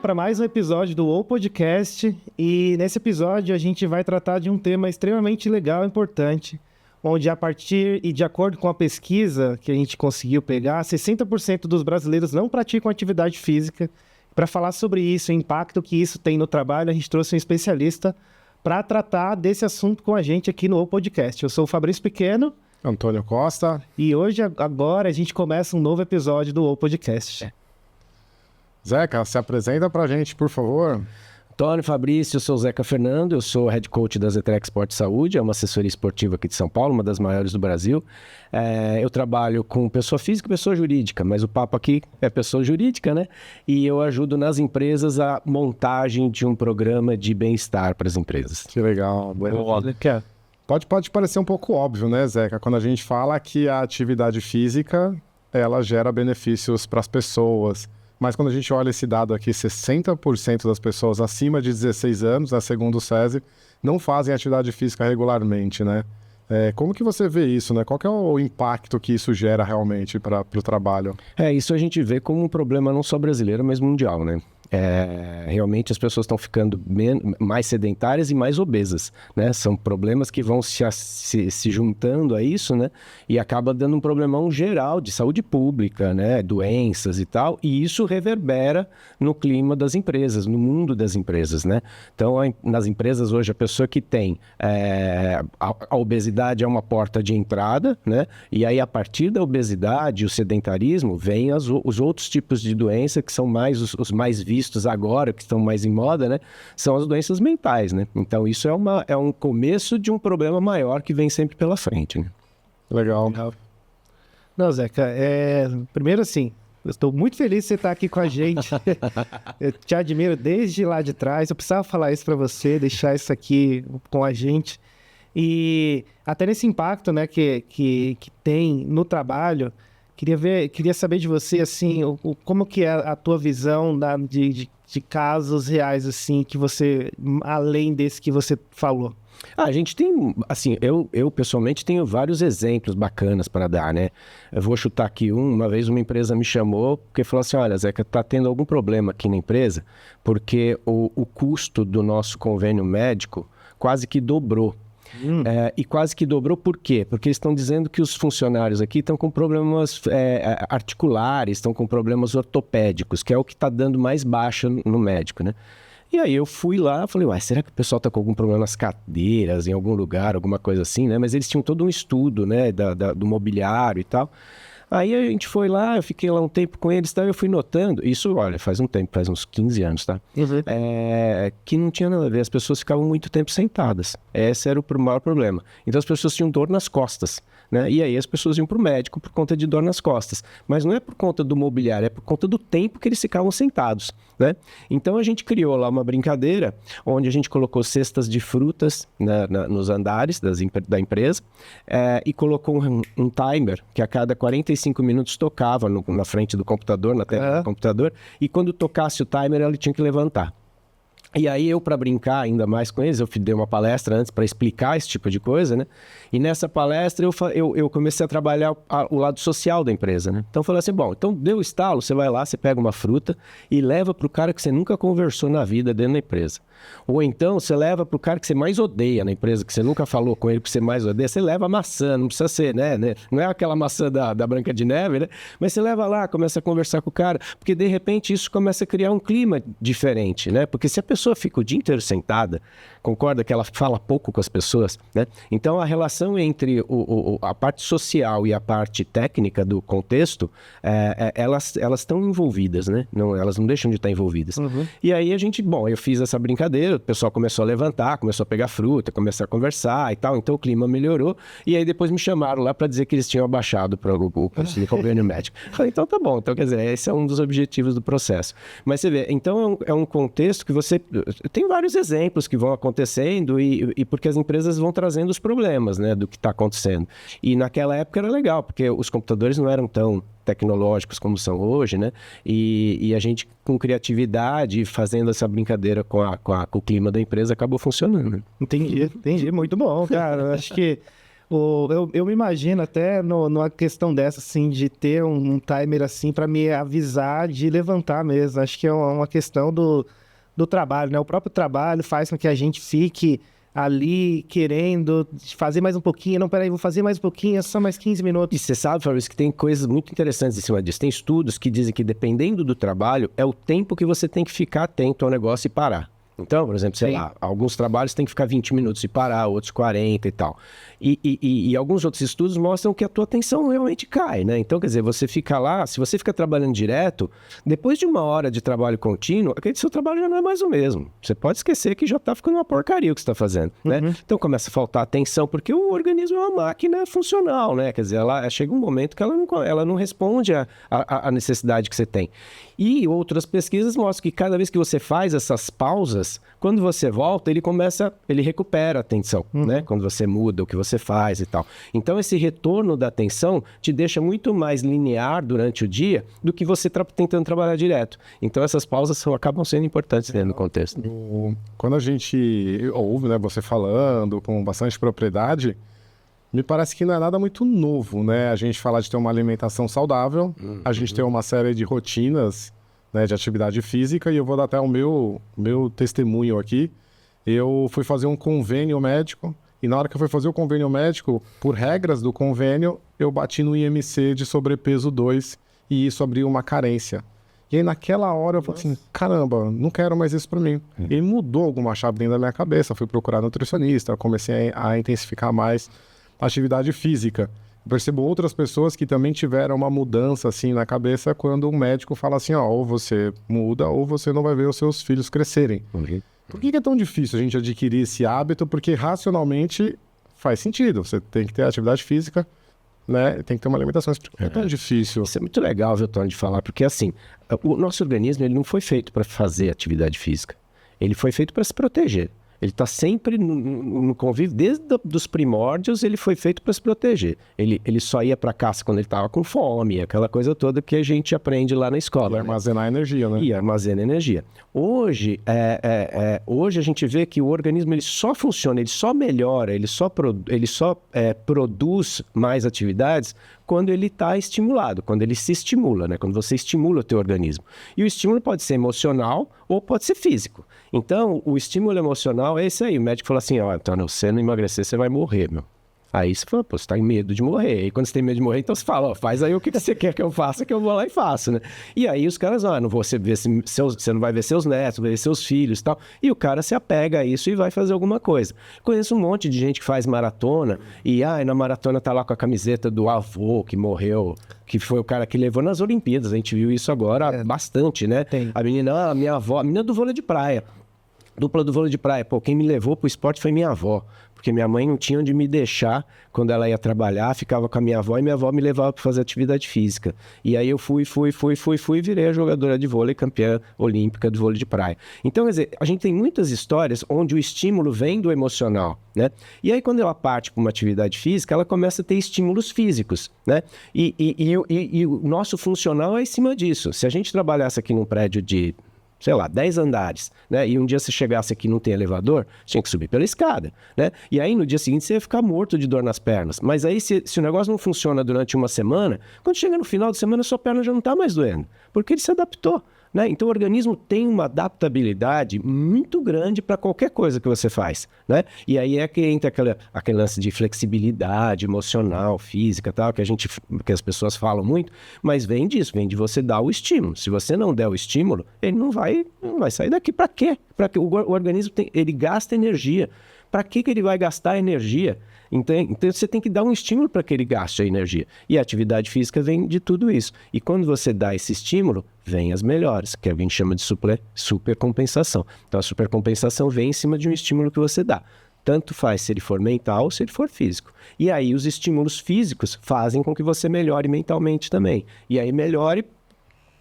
para mais um episódio do O Podcast e nesse episódio a gente vai tratar de um tema extremamente legal e importante, onde a partir e de acordo com a pesquisa que a gente conseguiu pegar, 60% dos brasileiros não praticam atividade física. Para falar sobre isso, o impacto que isso tem no trabalho, a gente trouxe um especialista para tratar desse assunto com a gente aqui no O Podcast. Eu sou o Fabrício Pequeno. Antônio Costa. E hoje, agora, a gente começa um novo episódio do O Podcast. Zeca, se apresenta pra gente, por favor. Antônio, Fabrício, eu sou o Zeca Fernando, eu sou Head Coach da Zetrex Sport Saúde, é uma assessoria esportiva aqui de São Paulo, uma das maiores do Brasil. Eu trabalho com pessoa física e pessoa jurídica, mas o papo aqui é pessoa jurídica, né? E eu ajudo nas empresas a montagem de um programa de bem-estar para as empresas. Que legal. Pode parecer um pouco óbvio, né, Zeca? Quando a gente fala que a atividade física, ela gera benefícios para as pessoas. Mas quando a gente olha esse dado aqui, 60% das pessoas acima de 16 anos, segundo o SESI, não fazem atividade física regularmente, né? Como que você vê isso, né? Qual que é o impacto que isso gera realmente para o trabalho? Isso a gente vê como um problema não só brasileiro, mas mundial, né? Realmente as pessoas estão ficando mais sedentárias e mais obesas, né? São problemas que vão se juntando a isso, né? E acaba dando um problemão geral de saúde pública, né? Doenças e tal, e isso reverbera no clima das empresas, no mundo das empresas, né? Então, nas empresas hoje, a pessoa que tem a obesidade é uma porta de entrada, né? E aí, a partir da obesidade, o sedentarismo, vem os outros tipos de doença que são mais os mais vistos agora, que estão mais em moda, né? São as doenças mentais, né? Então, isso é um começo de um problema maior que vem sempre pela frente, né? Legal. Não, Zeca, primeiro assim, eu estou muito feliz de você estar aqui com a gente. Eu te admiro desde lá de trás. Eu precisava falar isso para você, deixar isso aqui com a gente. E até nesse impacto, né, que tem no trabalho, queria saber de você, assim, como que é a tua visão de casos reais, assim, que você, além desse que você falou. A gente tem, assim, eu pessoalmente tenho vários exemplos bacanas para dar, né? Eu vou chutar aqui uma vez uma empresa me chamou porque falou assim, olha, Zeca, tá tendo algum problema aqui na empresa porque o custo do nosso convênio médico quase que dobrou. E quase que dobrou por quê? Porque eles estão dizendo que os funcionários aqui estão com problemas articulares, estão com problemas ortopédicos, que é o que está dando mais baixa no médico, né? E aí eu fui lá, falei, será que o pessoal está com algum problema nas cadeiras, em algum lugar, alguma coisa assim, né? Mas eles tinham todo um estudo, né, do mobiliário e tal. Aí a gente foi lá, eu fiquei lá um tempo com eles, tá? Eu fui notando, isso, olha, faz um tempo, faz uns 15 anos, tá? Uhum. Que não tinha nada a ver, as pessoas ficavam muito tempo sentadas. Esse era o maior problema. Então as pessoas tinham dor nas costas, né? E aí as pessoas iam pro médico por conta de dor nas costas. Mas não é por conta do mobiliário, é por conta do tempo que eles ficavam sentados, né? Então a gente criou lá uma brincadeira, onde a gente colocou cestas de frutas nos andares da empresa, e colocou um timer que a cada 45 minutos tocava na frente do computador, na tela do computador, e quando tocasse o timer, ele tinha que levantar. E aí eu, para brincar ainda mais com eles, eu dei uma palestra antes para explicar esse tipo de coisa, né? E nessa palestra eu comecei a trabalhar o lado social da empresa, né? Então eu falei assim, bom, então deu o estalo, você vai lá, você pega uma fruta e leva para o cara que você nunca conversou na vida dentro da empresa. Ou então você leva para o cara que você mais odeia na empresa, que você nunca falou com ele que você mais odeia, você leva a maçã, não precisa ser, né? Não é aquela maçã da Branca de Neve, né? Mas você leva lá, começa a conversar com o cara, porque de repente isso começa a criar um clima diferente, né? Porque se a pessoa fica o dia inteiro sentada, concorda que ela fala pouco com as pessoas, né? Então a relação entre a parte social e a parte técnica do contexto, elas estão envolvidas, né? Elas não deixam de estar envolvidas. Uhum. E aí eu fiz essa brincadeira, o pessoal começou a levantar, começou a pegar fruta, começou a conversar e tal, então o clima melhorou, e aí depois me chamaram lá para dizer que eles tinham abaixado para o convênio médico. Falei, então tá bom, então quer dizer, esse é um dos objetivos do processo. Mas você vê, então é um contexto que você... Tem vários exemplos que vão acontecendo e porque as empresas vão trazendo os problemas, né, do que está acontecendo. E naquela época era legal, porque os computadores não eram tão tecnológicos como são hoje, né? E a gente, com criatividade, fazendo essa brincadeira com o clima da empresa, acabou funcionando. Entendi. Muito bom, cara. Eu acho que Eu me imagino até numa questão dessa, assim, de ter um timer assim para me avisar de levantar mesmo. Acho que é uma questão do trabalho, né? O próprio trabalho faz com que a gente fique ali querendo fazer mais um pouquinho. Não, peraí, vou fazer mais um pouquinho, é só mais 15 minutos. E você sabe, Fabrício, que tem coisas muito interessantes em cima disso. Tem estudos que dizem que dependendo do trabalho, é o tempo que você tem que ficar atento ao negócio e parar. Então, por exemplo, sei lá, alguns trabalhos tem que ficar 20 minutos e parar, outros 40 e tal. E alguns outros estudos mostram que a tua atenção realmente cai, né? Então, quer dizer, você fica lá, se você fica trabalhando direto, depois de 1 hora de trabalho contínuo, aquele seu trabalho já não é mais o mesmo. Você pode esquecer que já tá ficando uma porcaria o que você está fazendo, né? Então, começa a faltar atenção, porque o organismo é uma máquina funcional, né? Quer dizer, chega um momento que ela não responde à necessidade que você tem. E outras pesquisas mostram que cada vez que você faz essas pausas, quando você volta, ele recupera a atenção, né? Quando você muda o que você faz e tal. Então, esse retorno da atenção te deixa muito mais linear durante o dia do que você tentando trabalhar direto. Então, essas pausas acabam sendo importantes dentro do contexto. Quando a gente ouve, né, você falando com bastante propriedade, me parece que não é nada muito novo, né? A gente falar de ter uma alimentação saudável, a gente ter uma série de rotinas, né, de atividade física, e eu vou dar até o meu testemunho aqui. Eu fui fazer um convênio médico, e na hora que eu fui fazer o convênio médico, por regras do convênio, eu bati no IMC de sobrepeso 2, e isso abriu uma carência. E aí naquela hora eu falei assim, caramba, não quero mais isso pra mim. E mudou alguma chave dentro da minha cabeça, fui procurar nutricionista, comecei a intensificar mais a atividade física. Eu percebo outras pessoas que também tiveram uma mudança assim na cabeça quando um médico fala assim, ó, ou você muda ou você não vai ver os seus filhos crescerem. Por que é tão difícil a gente adquirir esse hábito? Porque racionalmente faz sentido, você tem que ter atividade física, né? Tem que ter uma alimentação. Por que é tão difícil? Isso é muito legal, viu, Tony, de falar, porque assim, o nosso organismo ele não foi feito para fazer atividade física, ele foi feito para se proteger. Ele está sempre no convívio, desde os primórdios ele foi feito para se proteger. Ele só ia para caça quando ele estava com fome, aquela coisa toda que a gente aprende lá na escola. E armazenar energia, né? E armazena energia. Hoje, hoje a gente vê que o organismo ele só funciona, ele só melhora, ele só produz mais atividades quando ele está estimulado, quando ele se estimula, né? Quando você estimula o teu organismo. E o estímulo pode ser emocional ou pode ser físico. Então, o estímulo emocional é esse aí. O médico fala assim, ó, Antônio, se você não emagrecer, você vai morrer, meu. Aí você fala, pô, você tá em medo de morrer. E quando você tem medo de morrer, então você fala, ó, faz aí o que você quer que eu faça, que eu vou lá e faço, né? E aí os caras, não vou ver você não vai ver seus netos, vai ver seus filhos e tal. E o cara se apega a isso e vai fazer alguma coisa. Conheço um monte de gente que faz maratona e, na maratona tá lá com a camiseta do avô que morreu, que foi o cara que levou nas Olimpíadas. A gente viu isso agora bastante, né? Tem. A menina, minha avó, a menina do vôlei de praia. Dupla do vôlei de praia. Pô, quem me levou pro esporte foi minha avó. Porque minha mãe não tinha onde me deixar quando ela ia trabalhar, ficava com a minha avó e minha avó me levava para fazer atividade física. E aí eu fui e virei a jogadora de vôlei, campeã olímpica do vôlei de praia. Então, quer dizer, a gente tem muitas histórias onde o estímulo vem do emocional, né? E aí quando ela parte para uma atividade física, ela começa a ter estímulos físicos, né? E o nosso funcional é em cima disso. Se a gente trabalhasse aqui num prédio de, sei lá, 10 andares, né? E um dia você chegasse aqui e não tem elevador, tinha que subir pela escada, né? E aí no dia seguinte você ia ficar morto de dor nas pernas. Mas aí se o negócio não funciona durante uma semana, quando chega no final de semana sua perna já não está mais doendo, porque ele se adaptou, né? Então o organismo tem uma adaptabilidade muito grande para qualquer coisa que você faz, né? E aí é que entra aquele lance de flexibilidade emocional, física, tal, que as pessoas falam muito, mas vem disso, vem de você dar o estímulo. Se você não der o estímulo, ele não vai sair daqui. Para quê? O organismo ele gasta energia. Para que ele vai gastar energia? Então você tem que dar um estímulo para que ele gaste a energia. E a atividade física vem de tudo isso. E quando você dá esse estímulo, vem as melhores, que a gente chama de supercompensação. Então a supercompensação vem em cima de um estímulo que você dá. Tanto faz se ele for mental ou se ele for físico. E aí os estímulos físicos fazem com que você melhore mentalmente também. E aí melhore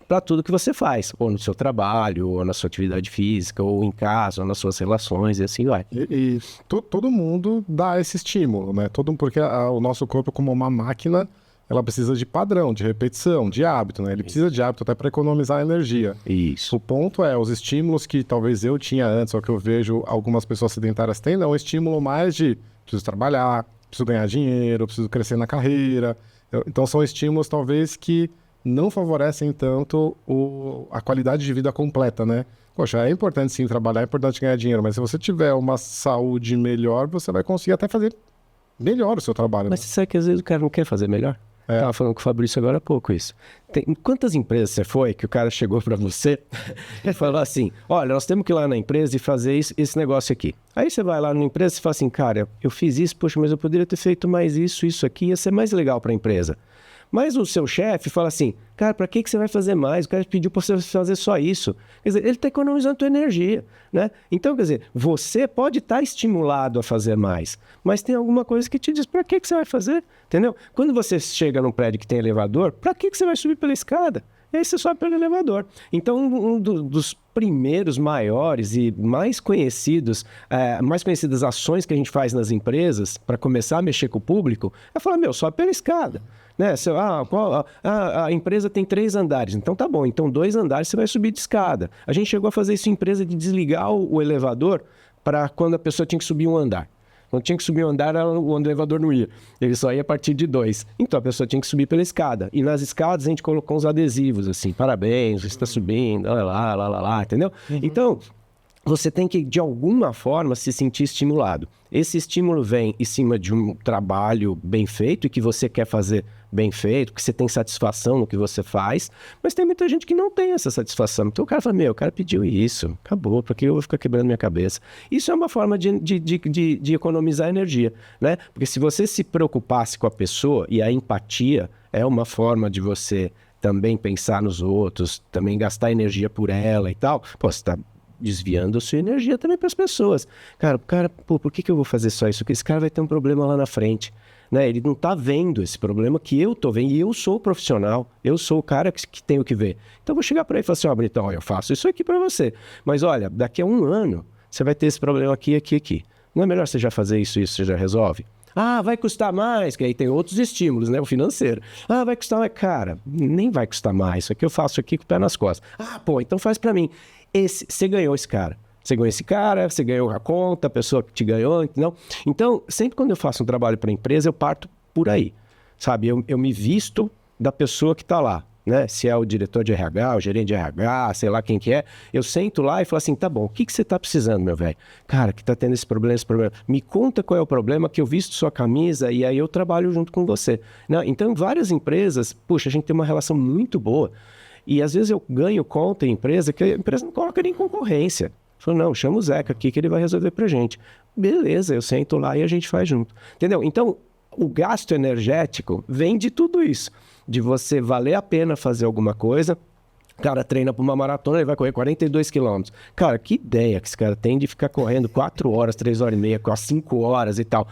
para tudo que você faz, ou no seu trabalho, ou na sua atividade física, ou em casa, ou nas suas relações, e assim vai. E todo mundo dá esse estímulo, né? Porque o nosso corpo, como uma máquina, ela precisa de padrão, de repetição, de hábito, né? Ele precisa de hábito até para economizar energia. Isso. O ponto é, os estímulos que talvez eu tinha antes, ou que eu vejo algumas pessoas sedentárias têm, é um estímulo mais de preciso trabalhar, preciso ganhar dinheiro, eu preciso crescer na carreira. Então são estímulos talvez que não favorecem tanto a qualidade de vida completa, né? Poxa, é importante sim trabalhar, é importante ganhar dinheiro, mas se você tiver uma saúde melhor, você vai conseguir até fazer melhor o seu trabalho. Mas né? você sabe que às vezes o cara não quer fazer melhor? Tava falando com o Fabrício agora há pouco isso. Em quantas empresas você foi que o cara chegou para você e falou assim, olha, nós temos que ir lá na empresa e fazer esse negócio aqui. Aí você vai lá na empresa e fala assim, cara, eu fiz isso, poxa, mas eu poderia ter feito mais isso aqui, ia ser mais legal para a empresa. Mas o seu chefe fala assim, cara, para que você vai fazer mais? O cara pediu para você fazer só isso. Quer dizer, ele está economizando a tua energia, né? Então, quer dizer, você pode estar estimulado a fazer mais, mas tem alguma coisa que te diz para que você vai fazer, entendeu? Quando você chega num prédio que tem elevador, para que você vai subir pela escada? E aí você sobe pelo elevador. Então, dos primeiros maiores e mais conhecidas ações que a gente faz nas empresas para começar a mexer com o público é falar, sobe pela escada. Né? A empresa tem 3 andares, então tá bom, então 2 andares você vai subir de escada. A gente chegou a fazer isso em empresa de desligar o elevador para quando a pessoa tinha que subir um andar. Quando tinha que subir um andar, o elevador não ia. Ele só ia a partir de 2. Então a pessoa tinha que subir pela escada. E nas escadas a gente colocou uns adesivos assim, parabéns, você está subindo, lá, entendeu? Uhum. Então, você tem que, de alguma forma, se sentir estimulado. Esse estímulo vem em cima de um trabalho bem feito e que você quer fazer bem feito, que você tem satisfação no que você faz, mas tem muita gente que não tem essa satisfação. Então o cara fala, o cara pediu isso, acabou, para que eu vou ficar quebrando minha cabeça? Isso é uma forma de economizar energia, né? Porque se você se preocupasse com a pessoa, e a empatia é uma forma de você também pensar nos outros, também gastar energia por ela e tal, você está desviando a sua energia também para as pessoas. Cara, por que eu vou fazer só isso? Porque esse cara vai ter um problema lá na frente. Né? Ele não está vendo esse problema que eu estou vendo. E eu sou o profissional, eu sou o cara que tenho que ver. Então eu vou chegar para ele e falar assim, Britão, eu faço isso aqui para você. Mas olha, daqui a 1 ano, você vai ter esse problema aqui. Não é melhor você já fazer isso, você já resolve? Ah, vai custar mais, que aí tem outros estímulos, né? O financeiro. Ah, vai custar mais. Cara, nem vai custar mais. Isso aqui eu faço aqui com o pé nas costas. Ah, então faz para mim. Você ganhou esse cara. Você ganhou esse cara, você ganhou a conta, a pessoa que te ganhou, entendeu? Então, sempre quando eu faço um trabalho para a empresa, eu parto por aí, sabe? Eu me visto da pessoa que está lá, né? Se é o diretor de RH, o gerente de RH, sei lá quem que é, eu sento lá e falo assim, tá bom, o que você está precisando, meu velho? Cara, que está tendo esse problema. Me conta qual é o problema, que eu visto sua camisa e aí eu trabalho junto com você. Né? Então, várias empresas, puxa, a gente tem uma relação muito boa e às vezes eu ganho conta em empresa que a empresa não coloca nem concorrência. Falou, não, chama o Zeca aqui que ele vai resolver pra gente. Beleza, eu sento lá e a gente faz junto. Entendeu? Então, o gasto energético vem de tudo isso. De você valer a pena fazer alguma coisa. O cara treina para uma maratona, ele vai correr 42 quilômetros. Cara, que ideia que esse cara tem de ficar correndo 4 horas, 3 horas e meia, 5 horas e tal.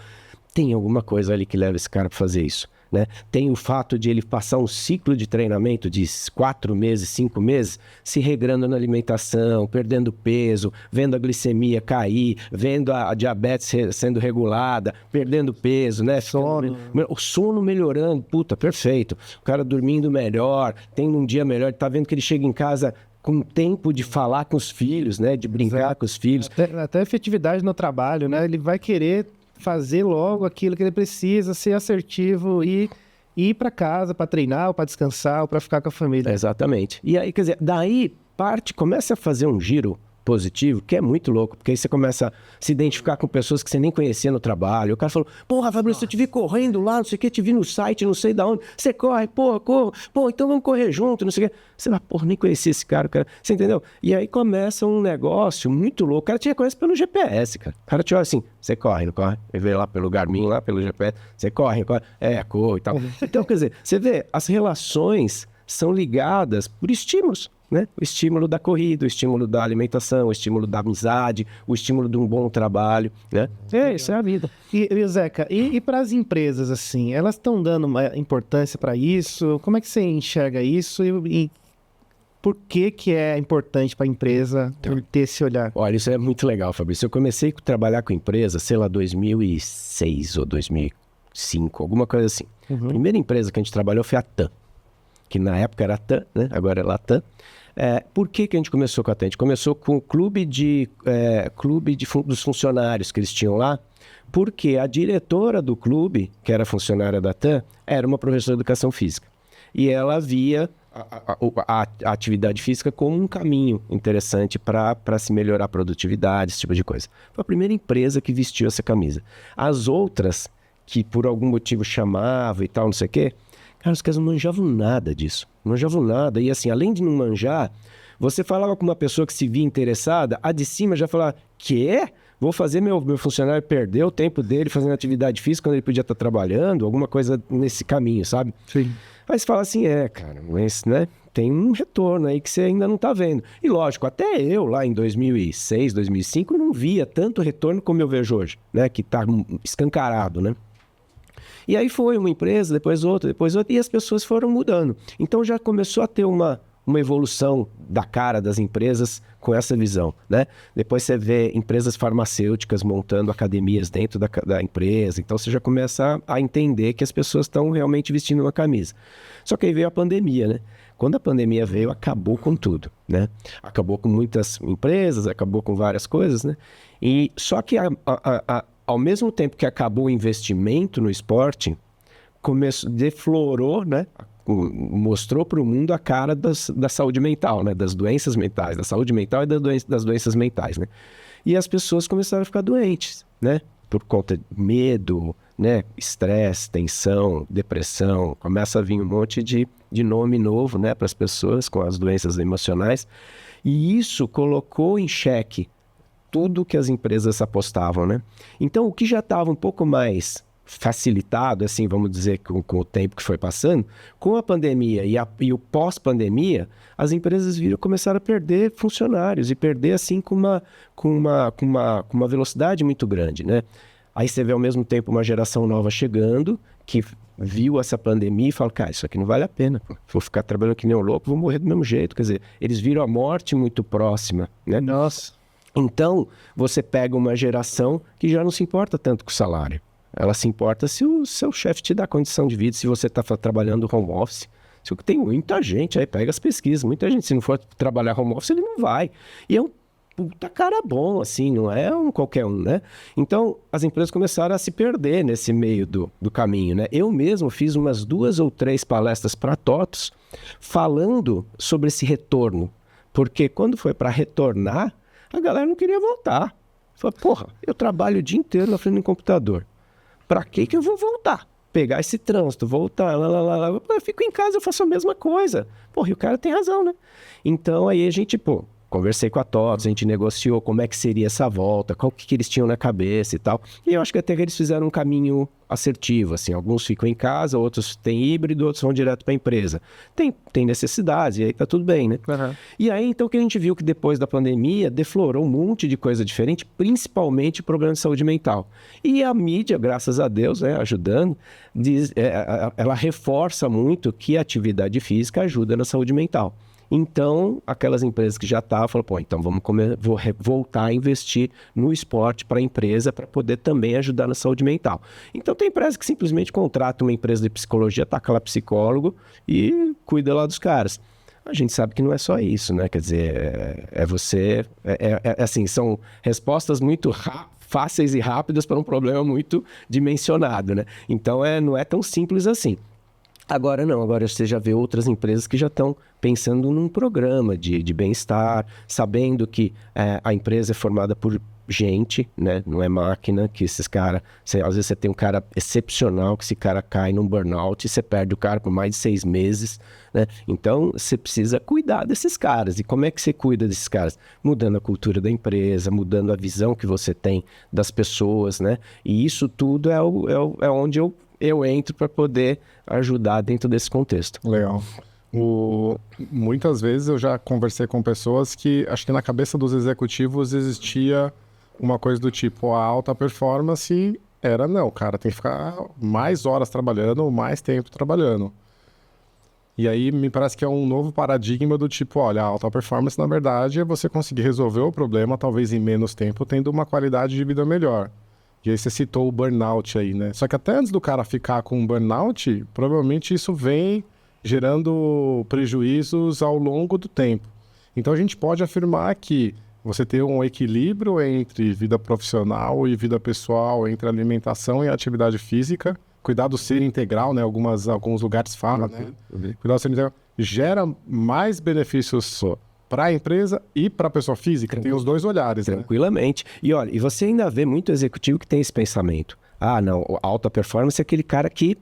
Tem alguma coisa ali que leva esse cara para fazer isso. Né? Tem o fato de ele passar um ciclo de treinamento de 4 meses, 5 meses, se regrando na alimentação, perdendo peso, vendo a glicemia cair, vendo a diabetes sendo regulada, perdendo peso, né? O sono melhorando, puta, perfeito. O cara dormindo melhor, tendo um dia melhor, tá vendo que ele chega em casa com tempo de falar com os filhos, né? De brincar com os filhos. Até efetividade no trabalho, né? Ele vai querer fazer logo aquilo que ele precisa, ser assertivo e ir para casa para treinar, ou para descansar, ou para ficar com a família. Exatamente. E aí, quer dizer, daí começa a fazer um giro positivo, que é muito louco, porque aí você começa a se identificar com pessoas que você nem conhecia no trabalho. O cara falou, porra, Fabrício, eu te vi correndo lá, não sei o que, te vi no site, não sei de onde, você corre, pô, então vamos correr junto, não sei o que. Você vai, porra, nem conhecia esse cara, você entendeu? E aí começa um negócio muito louco. O cara te reconhece pelo GPS, cara. O cara te olha assim, você corre, não corre? Ele vê lá pelo Garmin, lá pelo GPS, você corre, não corre? Corre e tal. Então, quer dizer, você vê, as relações são ligadas por estímulos. Né? O estímulo da corrida, o estímulo da alimentação, o estímulo da amizade, o estímulo de um bom trabalho, né? Isso é a vida. E Zeca, e para as empresas, assim, elas estão dando uma importância para isso? Como é que você enxerga isso e por que é importante para a empresa ter esse olhar? Olha, isso é muito legal, Fabrício. Eu comecei a trabalhar com empresa, sei lá, 2006 ou 2005, alguma coisa assim. A primeira empresa que a gente trabalhou foi a TAM, que na época era TAM, né? Agora é Latam. Por que a gente começou com a TAM? A gente começou com o clube dos funcionários que eles tinham lá, Porque a diretora do clube, que era funcionária da TAM, era uma professora de educação física. E ela via a atividade física como um caminho interessante para se melhorar a produtividade, esse tipo de coisa. Foi a primeira empresa que vestiu essa camisa. As outras, que por algum motivo chamavam e tal, não sei o quê, cara, os caras não manjavam nada disso. Não manjavam nada. E assim, além de não manjar, você falava com uma pessoa que se via interessada, a de cima já falava, quê? Vou fazer meu funcionário perder o tempo dele fazendo atividade física quando ele podia estar trabalhando, alguma coisa nesse caminho, sabe? Sim. Aí você fala assim, cara, mas, né, tem um retorno aí que você ainda não está vendo. E lógico, até eu lá em 2006, 2005, não via tanto retorno como eu vejo hoje, né, que está escancarado, né? E aí foi uma empresa, depois outra, e as pessoas foram mudando. Então já começou a ter uma evolução da cara das empresas com essa visão, né? Depois você vê empresas farmacêuticas montando academias dentro da empresa, então você já começa a entender que as pessoas estão realmente vestindo uma camisa. Só que aí veio a pandemia, né? Quando a pandemia veio, acabou com tudo, né? Acabou com muitas empresas, acabou com várias coisas, né? E só que ao mesmo tempo que acabou o investimento no esporte, deflorou, né? Mostrou para o mundo a cara da saúde mental, né? Das doenças mentais, da saúde mental e das doenças mentais, né? E as pessoas começaram a ficar doentes, né? Por conta de medo, né? Estresse, tensão, depressão. Começa a vir um monte de nome novo, né? Para as pessoas com as doenças emocionais. E isso colocou em xeque tudo que as empresas apostavam, né? Então, o que já estava um pouco mais facilitado, assim, vamos dizer, com o tempo que foi passando, com a pandemia e o pós-pandemia, as empresas começaram a perder funcionários e perder, assim, com uma velocidade muito grande, né? Aí você vê, ao mesmo tempo, uma geração nova chegando, que viu essa pandemia e fala, cara, isso aqui não vale a pena, pô. Vou ficar trabalhando que nem um louco, vou morrer do mesmo jeito. Quer dizer, eles viram a morte muito próxima, né? Nossa. Então, você pega uma geração que já não se importa tanto com o salário. Ela se importa se o seu chefe te dá condição de vida, se você está trabalhando home office. Tem muita gente, aí pega as pesquisas, muita gente, se não for trabalhar home office, ele não vai. E é um puta cara bom, assim, não é qualquer um, né? Então, as empresas começaram a se perder nesse meio do caminho, né? Eu mesmo fiz umas 2 ou 3 palestras para TOTOS falando sobre esse retorno. Porque quando foi para retornar, a galera não queria voltar. Falei, porra, eu trabalho o dia inteiro na frente do computador. Pra que eu vou voltar? Pegar esse trânsito, voltar, eu fico em casa, eu faço a mesra coisa. Porra, e o cara tem razão, né? Então aí a gente, conversei com a TOTOS, a gente negociou como é que seria essa volta, qual que eles tinham na cabeça e tal. E eu acho que até que eles fizeram um caminho assertivo, assim. Alguns ficam em casa, outros têm híbrido, outros vão direto para a empresa. Tem necessidades, e aí tá tudo bem, né? Uhum. E aí, então, que a gente viu que depois da pandemia, deflorou um monte de coisa diferente, principalmente problemas de saúde mental. E a mídia, graças a Deus, né, ajudando, ela reforça muito que a atividade física ajuda na saúde mental. Então, aquelas empresas que já estavam, falaram, então vou voltar a investir no esporte para a empresa para poder também ajudar na saúde mental. Então, tem empresa que simplesmente contrata uma empresa de psicologia, taca lá psicólogo e cuida lá dos caras. A gente sabe que não é só isso, né? Quer dizer, assim, são respostas muito fáceis e rápidas para um problema muito dimensionado, né? Então, não é tão simples assim. Agora não, agora você já vê outras empresas que já estão pensando num programa de bem-estar, sabendo que a empresa é formada por gente, né? Não é máquina, que esses caras... Às vezes você tem um cara excepcional, que esse cara cai num burnout e você perde o cara por mais de 6 meses, né? Então, você precisa cuidar desses caras. E como é que você cuida desses caras? Mudando a cultura da empresa, mudando a visão que você tem das pessoas, né? E isso tudo é onde eu entro para poder ajudar dentro desse contexto. Legal. Muitas vezes eu já conversei com pessoas que acho que na cabeça dos executivos existia uma coisa do tipo, a alta performance era não, o cara tem que ficar mais horas trabalhando, mais tempo trabalhando. E aí me parece que é um novo paradigma do tipo, olha, a alta performance na verdade é você conseguir resolver o problema talvez em menos tempo, tendo uma qualidade de vida melhor. E aí você citou o burnout aí, né? Só que até antes do cara ficar com um burnout, provavelmente isso vem gerando prejuízos ao longo do tempo. Então a gente pode afirmar que você ter um equilíbrio entre vida profissional e vida pessoal, entre alimentação e atividade física, cuidar do ser integral, né? Alguns lugares falam, né? Cuidar do ser integral gera mais benefícios para a empresa e para a pessoa física. Tem os dois olhares, tranquilamente. Né? E olha, e você ainda vê muito executivo que tem esse pensamento. Ah, não, alta performance é aquele cara que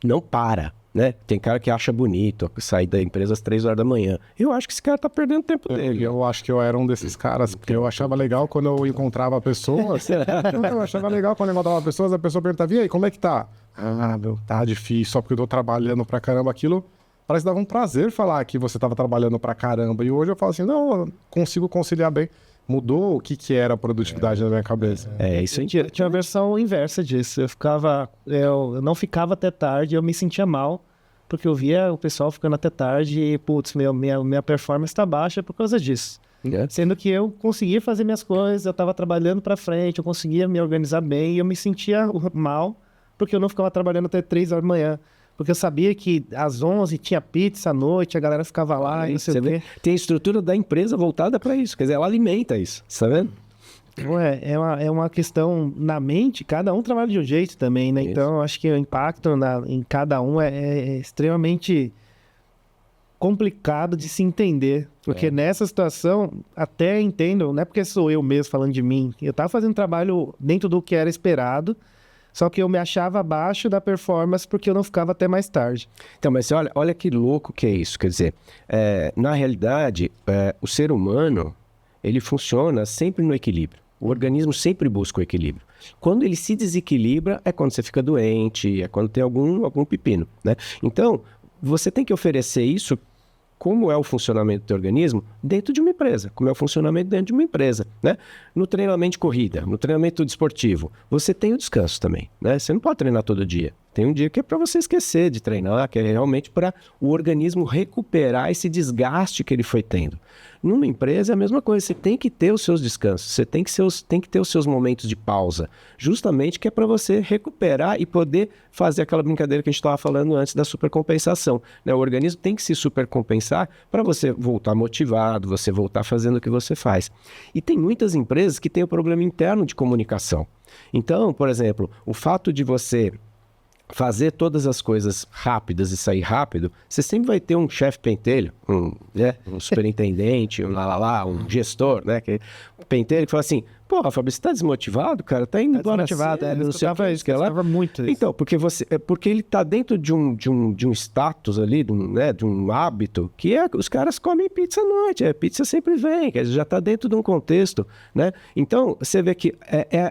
não para, né? Tem cara que acha bonito sair da empresa às 3 horas da manhã. Eu acho que esse cara tá perdendo tempo dele. Eu acho que eu era um desses caras, porque eu achava legal quando eu encontrava pessoas. Eu achava legal quando eu encontrava pessoas, a pessoa perguntava, e aí, como é que tá? Ah, meu, tá difícil, só porque eu tô trabalhando pra caramba aquilo. Parece que dava um prazer falar que você estava trabalhando pra caramba. E hoje eu falo assim, não, eu consigo conciliar bem. Mudou o que era a produtividade na minha cabeça. Isso aí. Tinha a versão inversa disso. Eu não ficava até tarde, eu me sentia mal, porque eu via o pessoal ficando até tarde e, putz, minha performance tá baixa por causa disso. Sendo que eu conseguia fazer minhas coisas, eu tava trabalhando pra frente, eu conseguia me organizar bem e eu me sentia mal, porque eu não ficava trabalhando até 3 horas da manhã. Porque eu sabia que às 11 tinha pizza à noite, a galera ficava lá e não sei o quê. Tem a estrutura da empresa voltada para isso. Quer dizer, ela alimenta isso. Tá vendo? É uma questão na mente, cada um trabalha de um jeito também, né? Isso. Então, eu acho que o impacto em cada um é extremamente complicado de se entender. Porque nessa situação, até entendo, não é porque sou eu mesmo falando de mim. Eu estava fazendo trabalho dentro do que era esperado, só que eu me achava abaixo da performance porque eu não ficava até mais tarde. Então, mas olha que louco que é isso. Quer dizer, na realidade, o ser humano, ele funciona sempre no equilíbrio. O organismo sempre busca o equilíbrio. Quando ele se desequilibra, é quando você fica doente, é quando tem algum pepino, né? Então, você tem que oferecer isso, como é o funcionamento do teu organismo, dentro de uma empresa. Como é o funcionamento dentro de uma empresa, né? No treinamento de corrida, no treinamento desportivo, você tem o descanso também, né? Você não pode treinar todo dia. Tem um dia que é para você esquecer de treinar, que é realmente para o organismo recuperar esse desgaste que ele foi tendo. Numa empresa é a mesma coisa, você tem que ter os seus descansos, você tem que ter os seus momentos de pausa, justamente que é para você recuperar e poder fazer aquela brincadeira que a gente estava falando antes da supercompensação, né? O organismo tem que se supercompensar para você voltar motivado, você voltar fazendo o que você faz. E tem muitas empresas que têm o problema interno de comunicação. Então, por exemplo, o fato de você fazer todas as coisas rápidas e sair rápido, você sempre vai ter um chefe pentelho, um superintendente, um gestor, né? Pentelho que fala assim, pô, Fábio, você tá desmotivado, cara? Tá indo embora desmotivado, cedo, estava muito isso. Então, porque ele tá dentro de um status ali, de um hábito, que os caras comem pizza à noite, pizza sempre vem, quer dizer, já tá dentro de um contexto, né? Então, você vê que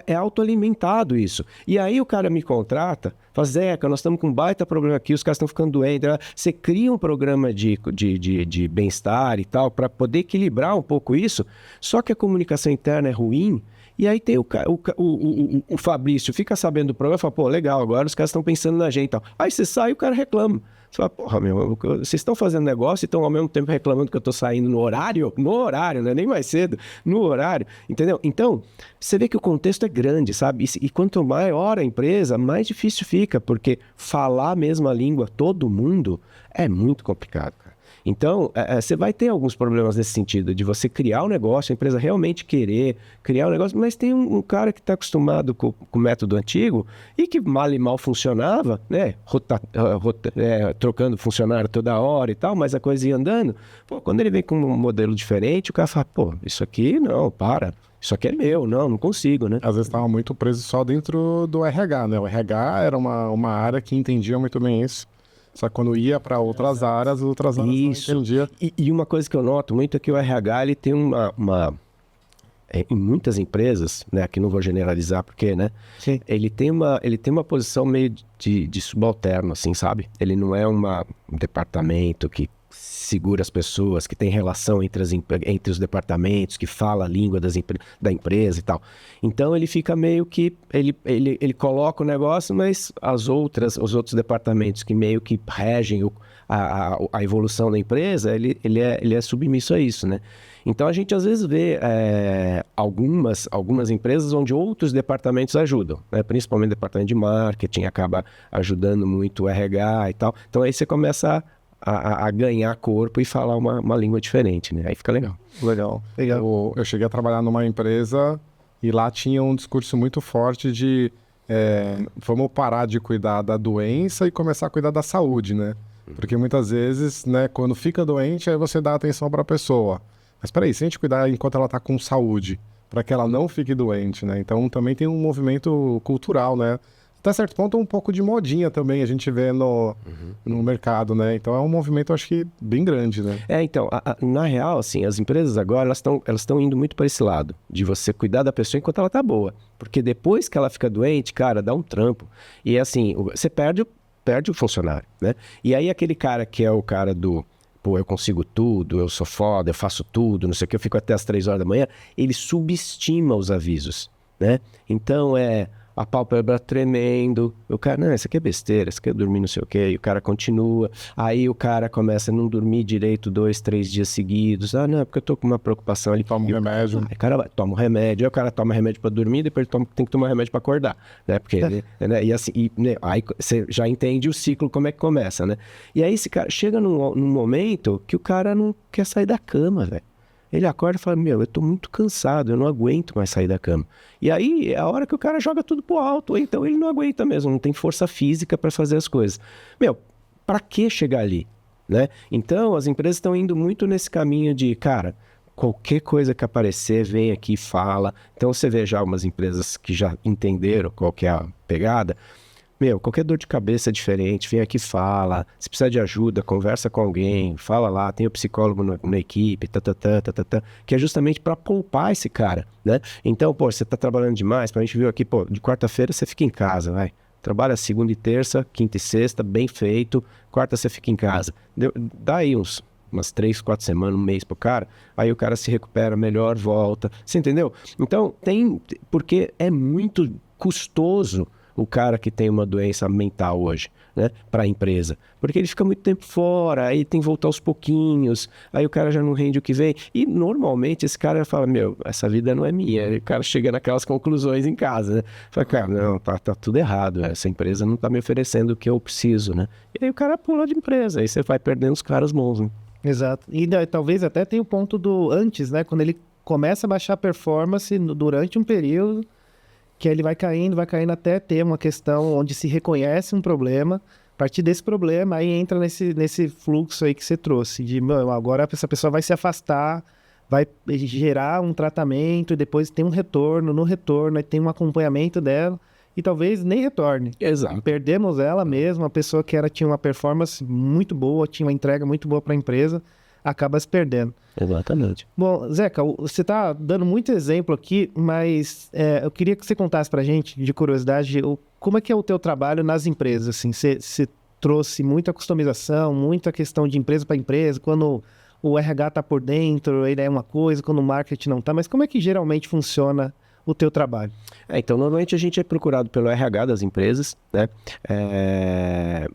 é autoalimentado isso. E aí o cara me contrata, fala, Zeca, nós estamos com um baita problema aqui, os caras estão ficando doentes. Você cria um programa de bem-estar e tal, para poder equilibrar um pouco isso, só que a comunicação interna é ruim, e aí tem o Fabrício, fica sabendo do programa e fala, pô, legal, agora os caras estão pensando na gente e tal. Aí você sai e o cara reclama. Você fala, porra, meu, vocês estão fazendo negócio e estão ao mesmo tempo reclamando que eu estou saindo no horário, não é nem mais cedo, no horário, entendeu? Então, você vê que o contexto é grande, sabe? E quanto maior a empresa, mais difícil fica, porque falar a mesma língua todo mundo é muito complicado, cara. Então, você vai ter alguns problemas nesse sentido, de você criar um negócio, a empresa realmente querer criar um negócio, mas tem um cara que está acostumado com o método antigo e que mal e mal funcionava, né? Trocando funcionário toda hora e tal, mas a coisa ia andando. Pô, quando ele vem com um modelo diferente, o cara fala, pô, isso aqui não, para. Isso aqui é meu, não consigo, né? Às vezes estava muito preso só dentro do RH, né? O RH era uma área que entendia muito bem isso. Só que quando ia para outras áreas não entendia. E uma coisa que eu noto muito é que o RH ele tem em muitas empresas, né, aqui não vou generalizar porque, né, sim, ele tem uma posição meio de subalterno, assim, sabe? Ele não é um departamento que segura as pessoas, que tem relação entre os departamentos, que fala a língua da empresa e tal. Então ele fica meio que, ele coloca o negócio, mas os outros departamentos que meio que regem a evolução da empresa, ele é submisso a isso, né? Então a gente às vezes vê algumas empresas onde outros departamentos ajudam, né? Principalmente o departamento de marketing acaba ajudando muito o RH e tal. Então aí você começa a ganhar corpo e falar uma língua diferente, né? Aí fica legal. Legal. Eu cheguei a trabalhar numa empresa e lá tinha um discurso muito forte de vamos parar de cuidar da doença e começar a cuidar da saúde, né? Porque muitas vezes, né, quando fica doente, aí você dá atenção para a pessoa. Mas peraí, se a gente cuidar enquanto ela está com saúde, para que ela não fique doente, né? Então também tem um movimento cultural, né? Até certo ponto um pouco de modinha também a gente vê no mercado, né? Então é um movimento, acho que, bem grande, né? Então, na real, assim, as empresas agora, elas estão indo muito para esse lado, de você cuidar da pessoa enquanto ela tá boa. Porque depois que ela fica doente, cara, dá um trampo. E assim, você perde o funcionário, né? E aí aquele cara que é o cara do... Pô, eu consigo tudo, eu sou foda, eu faço tudo, não sei o que, eu fico até as 3 horas da manhã, ele subestima os avisos, né? Então, a pálpebra tremendo, o cara, não, isso aqui é besteira, isso aqui é dormir não sei o quê, e o cara continua, aí o cara começa a não dormir direito 2, 3 dias seguidos, não, é porque eu tô com uma preocupação, ele toma um remédio. Aí o cara toma um remédio, aí o cara toma remédio pra dormir, depois tem que tomar remédio pra acordar, né, porque, né, e assim, né, aí você já entende o ciclo, como é que começa, né, e aí esse cara chega num momento que o cara não quer sair da cama, velho. Ele acorda e fala, eu tô muito cansado, eu não aguento mais sair da cama. E aí é a hora que o cara joga tudo pro alto, ou então ele não aguenta mesmo, não tem força física para fazer as coisas. Para que chegar ali, né? Então as empresas estão indo muito nesse caminho de, cara, qualquer coisa que aparecer, vem aqui e fala. Então você vê já algumas empresas que já entenderam qual que é a pegada. Qualquer dor de cabeça é diferente, vem aqui e fala, se precisar de ajuda, conversa com alguém, fala lá, tem o psicólogo na equipe, que é justamente para poupar esse cara, né? Então, você tá trabalhando demais, a gente viu aqui, de quarta-feira você fica em casa, vai. Trabalha segunda e terça, quinta e sexta, bem feito, quarta você fica em casa. Dá aí umas 3, 4 semanas, um mês pro cara, aí o cara se recupera melhor, volta, você entendeu? Então, porque é muito custoso o cara que tem uma doença mental hoje, né, para a empresa. Porque ele fica muito tempo fora, aí tem que voltar aos pouquinhos, aí o cara já não rende o que vem. E normalmente esse cara fala, essa vida não é minha. E o cara chega naquelas conclusões em casa, né? Fala, cara, não, tá tudo errado, essa empresa não tá me oferecendo o que eu preciso, né? E aí o cara pula de empresa, aí você vai perdendo os caras bons, né? Exato. E talvez até tenha o ponto do antes, né? Quando ele começa a baixar a performance durante um período, que ele vai caindo até ter uma questão onde se reconhece um problema, a partir desse problema aí entra nesse fluxo aí que você trouxe, de agora essa pessoa vai se afastar, vai gerar um tratamento e depois tem um retorno, no retorno aí tem um acompanhamento dela e talvez nem retorne. Exato. Perdemos ela mesmo, a pessoa que tinha uma performance muito boa, tinha uma entrega muito boa para a empresa, acaba se perdendo. Exatamente. Bom, Zeca, você está dando muito exemplo aqui, mas eu queria que você contasse para a gente, de curiosidade, como é que é o teu trabalho nas empresas? Assim, você trouxe muita customização, muita questão de empresa para empresa, quando o RH está por dentro, ele é uma coisa, quando o marketing não está, mas como é que geralmente funciona o teu trabalho? Então, normalmente a gente é procurado pelo RH das empresas, né?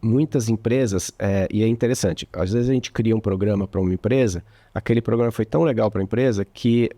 Muitas empresas, e é interessante, às vezes a gente cria um programa para uma empresa, aquele programa foi tão legal para a empresa que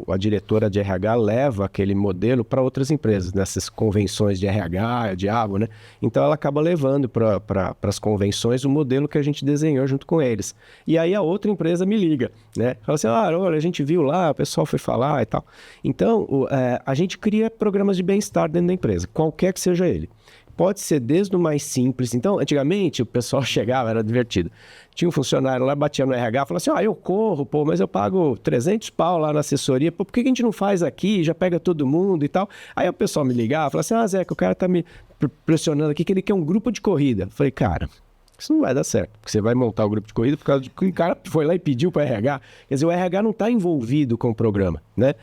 a diretora de RH leva aquele modelo para outras empresas, nessas convenções de RH, diabo, né? Então ela acaba levando para as convenções o modelo que a gente desenhou junto com eles. E aí a outra empresa me liga, né? Fala assim, olha, a gente viu lá, o pessoal foi falar e tal. Então, a gente cria programas de bem-estar dentro da empresa, qualquer que seja ele. Pode ser desde o mais simples. Então, antigamente, o pessoal chegava, era divertido. Tinha um funcionário lá, batia no RH, falava assim, eu corro, mas eu pago 300 pau lá na assessoria, por que a gente não faz aqui, já pega todo mundo e tal? Aí o pessoal me ligava, falava assim, Zeca, o cara tá me pressionando aqui que ele quer um grupo de corrida. Eu falei, cara, isso não vai dar certo, porque você vai montar o grupo de corrida por causa de que o cara foi lá e pediu para o RH. Quer dizer, o RH não está envolvido com o programa, né?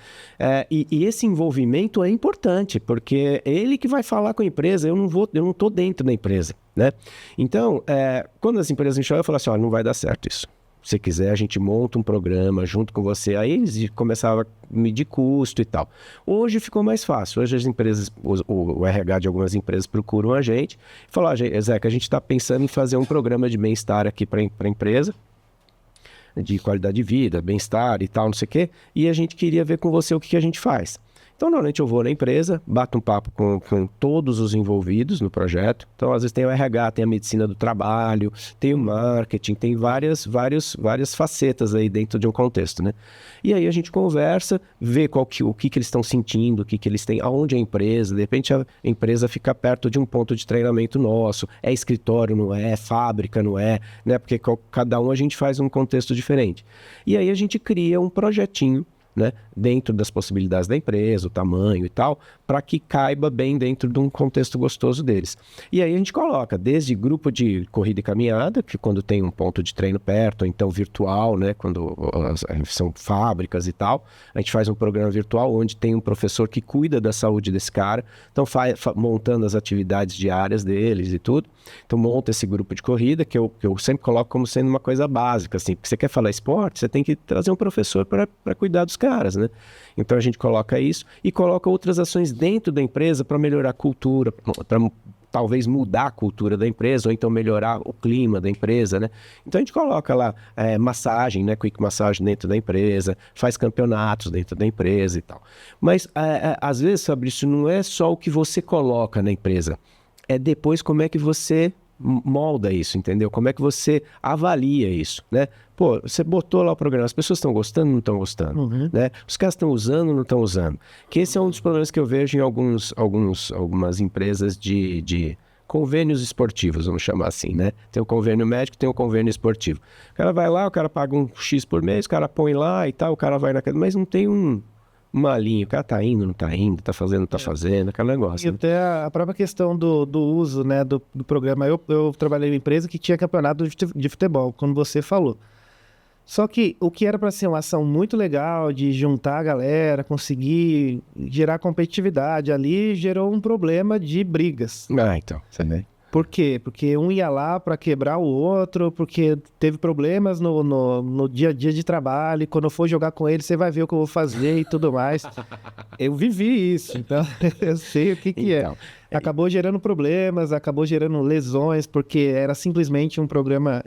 E esse envolvimento é importante, porque é ele que vai falar com a empresa, eu não estou dentro da empresa, né? Então, quando as empresas me chamam, eu falo assim, não vai dar certo isso. Se quiser, a gente monta um programa junto com você. Aí eles começavam a medir custo e tal. Hoje ficou mais fácil. Hoje as empresas, o RH de algumas empresas procuram a gente e falam, Zeca, a gente está pensando em fazer um programa de bem-estar aqui para a empresa, de qualidade de vida, bem-estar e tal, não sei o quê, e a gente queria ver com você o que a gente faz. Então, normalmente eu vou na empresa, bato um papo com todos os envolvidos no projeto. Então, às vezes tem o RH, tem a medicina do trabalho, tem o marketing, tem várias facetas aí dentro de um contexto, né? E aí a gente conversa, vê o que eles estão sentindo, o que eles têm, aonde é a empresa. De repente a empresa fica perto de um ponto de treinamento nosso. É escritório, não é? É fábrica, não é? Né? Porque cada um a gente faz um contexto diferente. E aí a gente cria um projetinho, né, dentro das possibilidades da empresa, o tamanho e tal, para que caiba bem dentro de um contexto gostoso deles. E aí a gente coloca desde grupo de corrida e caminhada, que quando tem um ponto de treino perto, ou então virtual, né, quando são fábricas e tal, a gente faz um programa virtual onde tem um professor que cuida da saúde desse cara, então montando as atividades diárias deles e tudo. Então monta esse grupo de corrida, que eu sempre coloco como sendo uma coisa básica, assim, porque você quer falar esporte, você tem que trazer um professor para cuidar dos caras, né? Então a gente coloca isso e coloca outras ações dentro da empresa para melhorar a cultura, para talvez mudar a cultura da empresa, ou então melhorar o clima da empresa, né? Então a gente coloca lá massagem, né? Quick massagem dentro da empresa, faz campeonatos dentro da empresa e tal. Mas às vezes, Fabrício, não é só o que você coloca na empresa, é depois como é que você molda isso, entendeu? Como é que você avalia isso, né? Pô, você botou lá o programa, as pessoas estão gostando, não estão gostando, né? Os caras estão usando, não estão usando. Que esse é um dos problemas que eu vejo em algumas empresas de convênios esportivos, vamos chamar assim, né? Tem o convênio médico, tem o convênio esportivo. O cara vai lá, o cara paga um X por mês, o cara põe lá e tal, o cara vai naquela, mas não tem uma linha, o cara tá indo, não tá indo, tá fazendo, não tá fazendo, aquele negócio. E até a própria questão do uso, né, do programa. Eu trabalhei em uma empresa que tinha campeonato de futebol, como você falou. Só que o que era para ser uma ação muito legal, de juntar a galera, conseguir gerar competitividade ali, gerou um problema de brigas. Ah, então, você vê. Por quê? Porque um ia lá para quebrar o outro, porque teve problemas no dia a dia de trabalho, e quando eu for jogar com ele, você vai ver o que eu vou fazer e tudo mais. Eu vivi isso, então eu sei o que então, é. Acabou gerando problemas, acabou gerando lesões, porque era simplesmente um programa,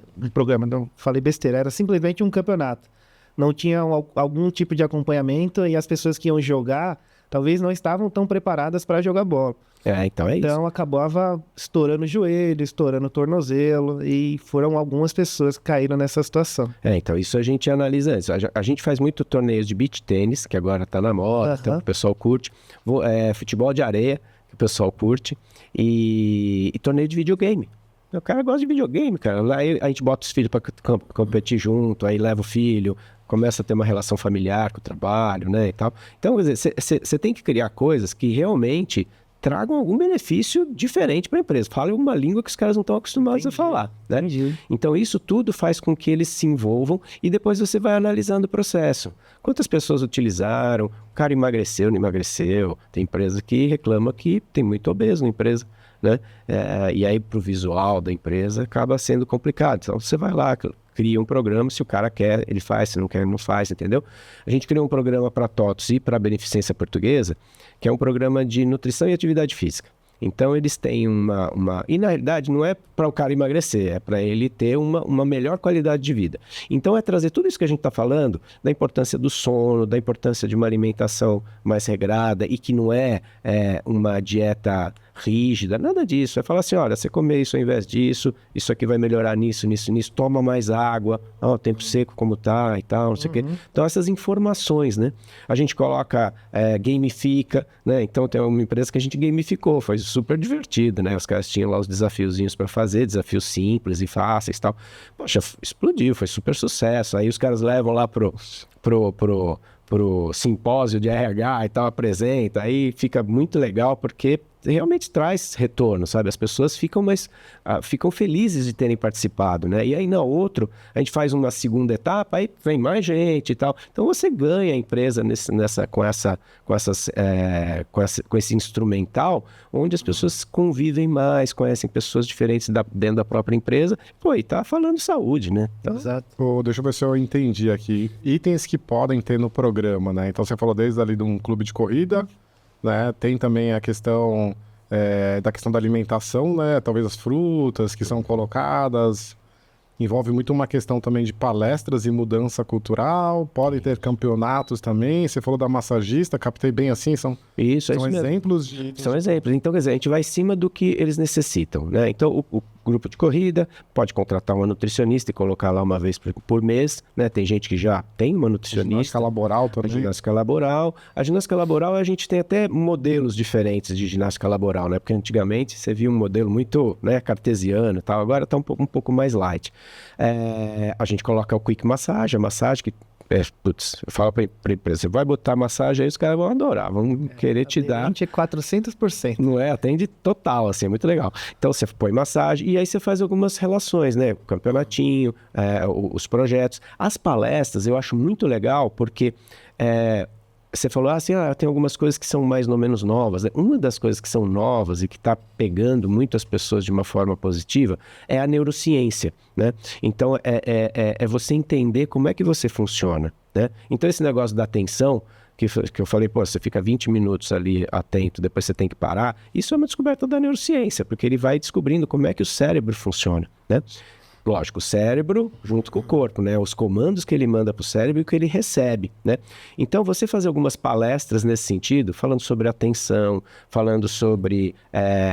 não falei besteira, era simplesmente um campeonato. Não tinha algum tipo de acompanhamento e as pessoas que iam jogar talvez não estavam tão preparadas para jogar bola. Então é isso. Então acabava estourando o joelho, estourando o tornozelo, e foram algumas pessoas que caíram nessa situação. Então isso a gente analisa antes. A gente faz muito torneios de beach tênis, que agora tá na moda, então o pessoal curte. Futebol de areia, que o pessoal curte. E torneio de videogame. O cara gosta de videogame, cara. Lá a gente bota os filhos para competir junto, aí leva o filho, começa a ter uma relação familiar com o trabalho, né, e tal. Então, quer dizer, você tem que criar coisas que realmente tragam algum benefício diferente para a empresa. Falem uma língua que os caras não estão acostumados a falar, né? Então, isso tudo faz com que eles se envolvam e depois você vai analisando o processo. Quantas pessoas utilizaram? O cara emagreceu, não emagreceu? Tem empresa que reclama que tem muito obeso na empresa, né? E aí, para o visual da empresa, acaba sendo complicado. Então, você vai lá, cria um programa, se o cara quer, ele faz, se não quer, não faz, entendeu? A gente criou um programa para TOTOS e para a Beneficência Portuguesa, que é um programa de nutrição e atividade física. Então, eles têm E, na realidade, não é para o cara emagrecer, é para ele ter uma melhor qualidade de vida. Então, é trazer tudo isso que a gente está falando, da importância do sono, da importância de uma alimentação mais regrada e que não é uma dieta rígida, nada disso. É falar assim, olha, você comer isso ao invés disso, isso aqui vai melhorar nisso, toma mais água, tempo seco como tá e tal, não sei o quê. Então, essas informações, né? A gente coloca, gamifica, né? Então, tem uma empresa que a gente gamificou, foi super divertido, né? Os caras tinham lá os desafiozinhos para fazer, desafios simples e fáceis e tal. Poxa, explodiu, foi super sucesso. Aí os caras levam lá pro simpósio de RH e tal, apresenta, aí fica muito legal porque realmente traz retorno, sabe? As pessoas ficam felizes de terem participado, né? E aí, no outro, a gente faz uma segunda etapa, aí vem mais gente e tal. Então, você ganha a empresa com esse instrumental, onde as pessoas convivem mais, conhecem pessoas diferentes dentro da própria empresa. Pô, e tá falando saúde, né? Então... Exato. Deixa eu ver se eu entendi aqui. Itens que podem ter no programa, né? Então, você falou desde ali de um clube de corrida, né? Tem também a questão da alimentação, né? Talvez as frutas que são colocadas. envolve muito uma questão também de palestras e mudança cultural, podem ter campeonatos também. Você falou da massagista, captei bem assim, são exemplos de... São exemplos. Então, quer dizer, a gente vai em cima do que eles necessitam, né? Então, o grupo de corrida pode contratar uma nutricionista e colocar lá uma vez por mês, né? Tem gente que já tem uma nutricionista. Ginástica laboral também. Ginástica laboral. A ginástica laboral, a gente tem até modelos diferentes de ginástica laboral, né? Porque antigamente você via um modelo muito, né, cartesiano e tal, agora está um pouco mais light. A gente coloca o quick massage, a massagem que eu falo para a empresa, você vai botar massagem aí, os caras vão adorar, vão querer te dar. 400%. Não é? Atende total, assim, é muito legal. Então você põe massagem e aí você faz algumas relações, né? O campeonatinho, os projetos. As palestras eu acho muito legal porque você falou assim, tem algumas coisas que são mais ou menos novas. Né? Uma das coisas que são novas e que está pegando muitas pessoas de uma forma positiva é a neurociência, né? Então, é você entender como é que você funciona, né? Então, esse negócio da atenção, que eu falei, você fica 20 minutos ali atento, depois você tem que parar, isso é uma descoberta da neurociência, porque ele vai descobrindo como é que o cérebro funciona, né? Lógico, o cérebro junto com o corpo, né? Os comandos que ele manda para o cérebro e o que ele recebe, né? Então, você fazer algumas palestras nesse sentido, falando sobre atenção, falando sobre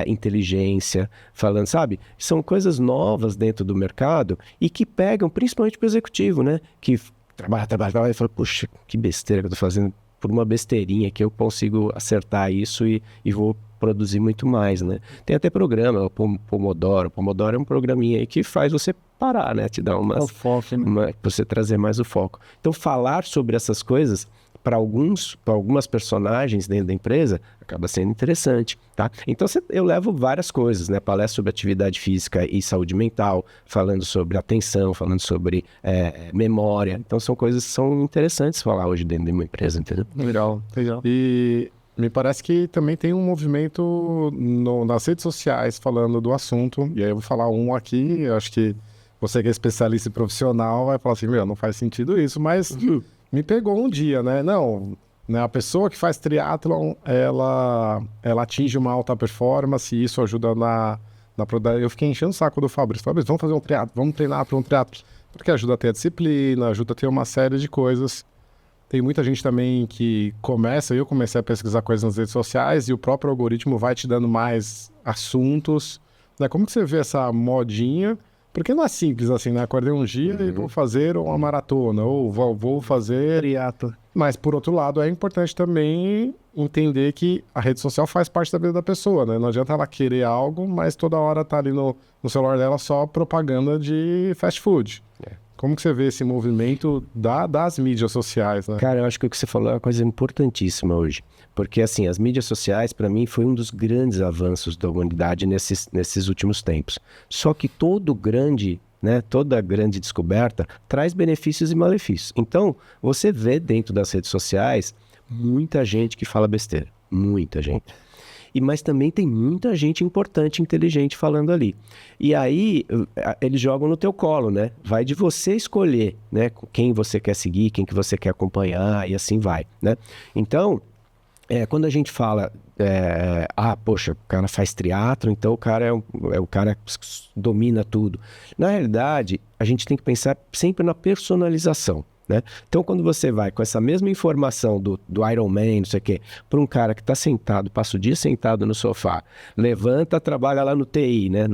inteligência, falando, sabe? São coisas novas dentro do mercado e que pegam principalmente para o executivo, né? Que trabalha e fala, puxa, que besteira que eu estou fazendo. Por uma besteirinha que eu consigo acertar isso e vou produzir muito mais, né? Tem até programa, o Pomodoro. O Pomodoro é um programinha aí que faz você parar, né? Te dá você trazer mais o foco. Então, falar sobre essas coisas para algumas personagens dentro da empresa acaba sendo interessante, tá? Então, eu levo várias coisas, né? Palestra sobre atividade física e saúde mental, falando sobre atenção, falando sobre memória. Então, são coisas que são interessantes falar hoje dentro de uma empresa, entendeu? Legal. E me parece que também tem um movimento nas redes sociais falando do assunto, e aí eu vou falar um aqui, eu acho que você que é especialista e profissional vai falar assim, não faz sentido isso, mas me pegou um dia, né? Não, né? A pessoa que faz triatlon, ela atinge uma alta performance e isso ajuda na eu fiquei enchendo o saco do Fabrício, vamos fazer um triatlo, vamos treinar para um triatlo, porque ajuda a ter a disciplina, ajuda a ter uma série de coisas. Tem muita gente também que eu comecei a pesquisar coisas nas redes sociais e o próprio algoritmo vai te dando mais assuntos, né? Como que você vê essa modinha? Porque não é simples assim, né? Acordei um dia e vou fazer uma maratona, ou vou fazer triatlo. Mas, por outro lado, é importante também entender que a rede social faz parte da vida da pessoa, né? Não adianta ela querer algo, mas toda hora tá ali no celular dela só propaganda de fast food. Como que você vê esse movimento das mídias sociais, né? Cara, eu acho que o que você falou é uma coisa importantíssima hoje. Porque, assim, as mídias sociais, para mim, foi um dos grandes avanços da humanidade nesses últimos tempos. Só que toda grande descoberta traz benefícios e malefícios. Então, você vê dentro das redes sociais muita gente que fala besteira. Muita gente. Mas também tem muita gente importante, inteligente falando ali. E aí, eles jogam no teu colo, né? Vai de você escolher, né? Quem você quer seguir, quem que você quer acompanhar e assim vai, né? Então, quando a gente fala, poxa, o cara faz triatlo, então o cara é o cara que domina tudo. Na realidade, a gente tem que pensar sempre na personalização. Né? Então, quando você vai com essa mesma informação do Ironman, não sei o quê, para um cara que está sentado, passa o dia sentado no sofá, levanta, trabalha lá no TI, né?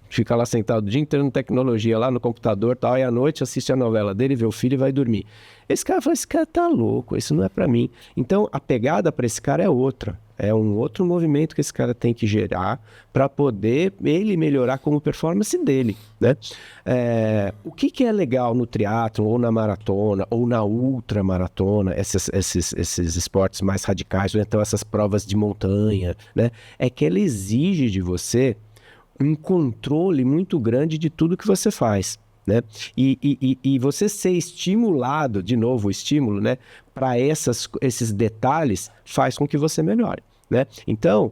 Fica lá sentado o dia inteiro na tecnologia, lá no computador, tal, e à noite assiste a novela dele, vê o filho e vai dormir. Esse cara fala, esse cara tá louco, isso não é para mim. Então, a pegada para esse cara é outra. É um outro movimento que esse cara tem que gerar para poder ele melhorar como performance dele, né? O que é legal no triatlon, ou na maratona, ou na ultramaratona, esses esportes mais radicais, ou então essas provas de montanha, né? É que ela exige de você um controle muito grande de tudo que você faz. Né? E você ser estimulado, de novo o estímulo, né? Para esses detalhes faz com que você melhore, né? Então,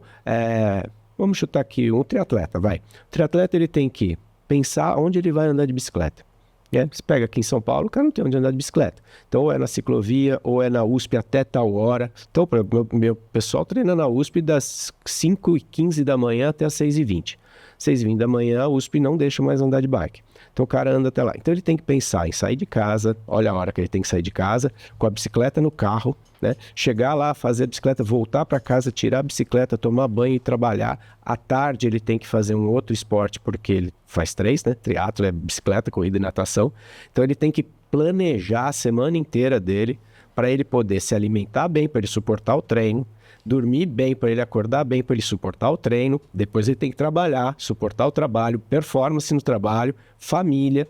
vamos chutar aqui um triatleta, vai. O triatleta ele tem que pensar onde ele vai andar de bicicleta. Você pega aqui em São Paulo, o cara não tem onde andar de bicicleta. Então, ou é na ciclovia, ou é na USP até tal hora. Então, meu pessoal treina na USP das 5h15 da manhã até as 6h20. 6h20 da manhã, a USP não deixa mais andar de bike. Então o cara anda até lá. Então ele tem que pensar em sair de casa, olha a hora que ele tem que sair de casa, com a bicicleta no carro, né? Chegar lá, fazer a bicicleta, voltar para casa, tirar a bicicleta, tomar banho e trabalhar. À tarde ele tem que fazer um outro esporte, porque ele faz 3, né? Triatlo, é bicicleta, corrida e natação. Então ele tem que planejar a semana inteira dele para ele poder se alimentar bem, para ele suportar o treino, dormir bem, para ele acordar bem, para ele suportar o treino. Depois ele tem que trabalhar, suportar o trabalho, performance no trabalho, família.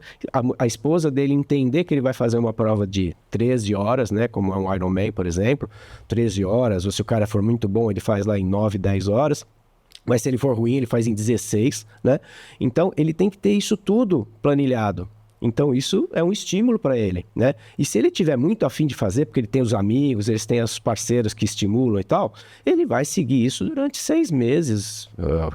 A esposa dele entender que ele vai fazer uma prova de 13 horas, né? Como é um Ironman, por exemplo, 13 horas, ou se o cara for muito bom, ele faz lá em 9, 10 horas. Mas se ele for ruim, ele faz em 16, né? Então, ele tem que ter isso tudo planilhado. Então, isso é um estímulo para ele, né? E se ele tiver muito afim de fazer, porque ele tem os amigos, eles têm os parceiros que estimulam e tal, ele vai seguir isso durante 6 meses,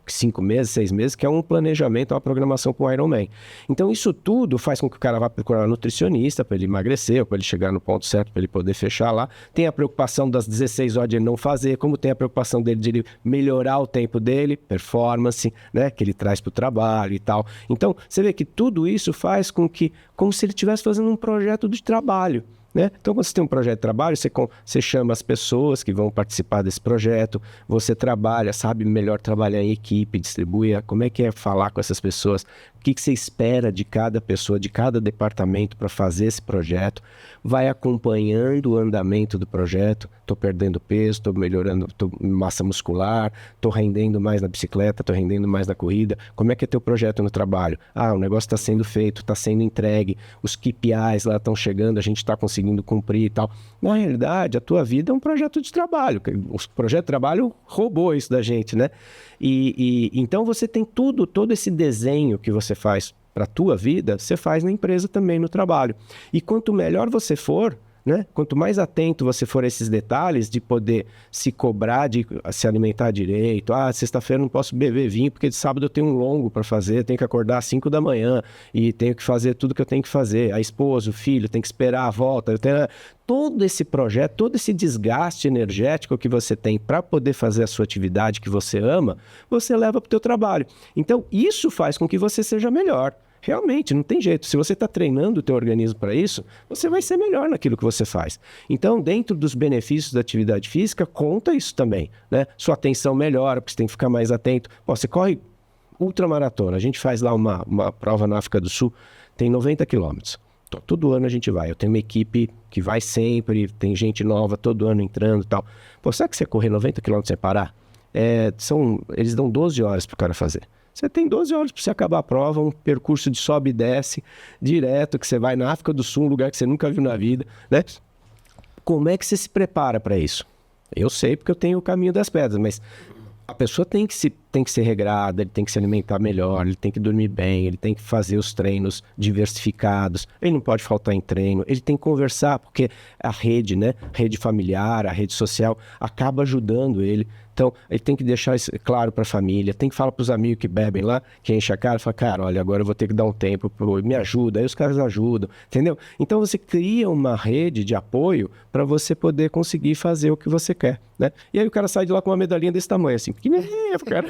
5 meses, 6 meses, que é um planejamento, uma programação para o Ironman. Então, isso tudo faz com que o cara vá procurar um nutricionista para ele emagrecer, para ele chegar no ponto certo, para ele poder fechar lá. Tem a preocupação das 16 horas de ele não fazer, como tem a preocupação dele de ele melhorar o tempo dele, performance, né? Que ele traz para o trabalho e tal. Então, você vê que tudo isso faz com que como se ele estivesse fazendo um projeto de trabalho, né? Então, quando você tem um projeto de trabalho, você chama as pessoas que vão participar desse projeto, você trabalha, sabe melhor trabalhar em equipe, distribui, como é que é falar com essas pessoas, o que você espera de cada pessoa, de cada departamento para fazer esse projeto, vai acompanhando o andamento do projeto, estou perdendo peso, estou melhorando massa muscular, estou rendendo mais na bicicleta, estou rendendo mais na corrida, como é que é teu projeto no trabalho? O negócio está sendo feito, está sendo entregue, os KPIs lá estão chegando, a gente está conseguindo cumprir e tal. Na realidade, a tua vida é um projeto de trabalho, o projeto de trabalho roubou isso da gente, né? Então você tem todo esse desenho que você faz para a tua vida, você faz na empresa também, no trabalho. E quanto melhor você for, né? Quanto mais atento você for a esses detalhes de poder se cobrar, de se alimentar direito. Sexta-feira não posso beber vinho porque de sábado eu tenho um longo para fazer, tenho que acordar às 5 da manhã e tenho que fazer tudo que eu tenho que fazer. A esposa, o filho, tem que esperar a volta. Todo esse projeto, todo esse desgaste energético que você tem para poder fazer a sua atividade que você ama, você leva para o teu trabalho. Então, isso faz com que você seja melhor. Realmente, não tem jeito. Se você está treinando o teu organismo para isso, você vai ser melhor naquilo que você faz. Então, dentro dos benefícios da atividade física, conta isso também, né? Sua atenção melhora, porque você tem que ficar mais atento. Você corre ultramaratona. A gente faz lá uma prova na África do Sul, tem 90 quilômetros. Todo ano a gente vai. Eu tenho uma equipe que vai sempre, tem gente nova todo ano entrando e tal. Sabe que você correr 90 quilômetros sem parar? Eles dão 12 horas para o cara fazer. Você tem 12 horas para você acabar a prova, um percurso de sobe e desce, direto, que você vai na África do Sul, um lugar que você nunca viu na vida, né? Como é que você se prepara para isso? Eu sei porque eu tenho o caminho das pedras, mas a pessoa tem que ser regrada, ele tem que se alimentar melhor, ele tem que dormir bem, ele tem que fazer os treinos diversificados, ele não pode faltar em treino, ele tem que conversar, porque a rede, né? A rede familiar, a rede social, acaba ajudando ele. Então, ele tem que deixar isso claro para a família, tem que falar para os amigos que bebem lá, que enche a cara, fala, cara, olha, agora eu vou ter que dar um tempo, me ajuda, aí os caras ajudam, entendeu? Então, você cria uma rede de apoio para você poder conseguir fazer o que você quer, né? E aí o cara sai de lá com uma medalhinha desse tamanho, assim, pequenininha, cara.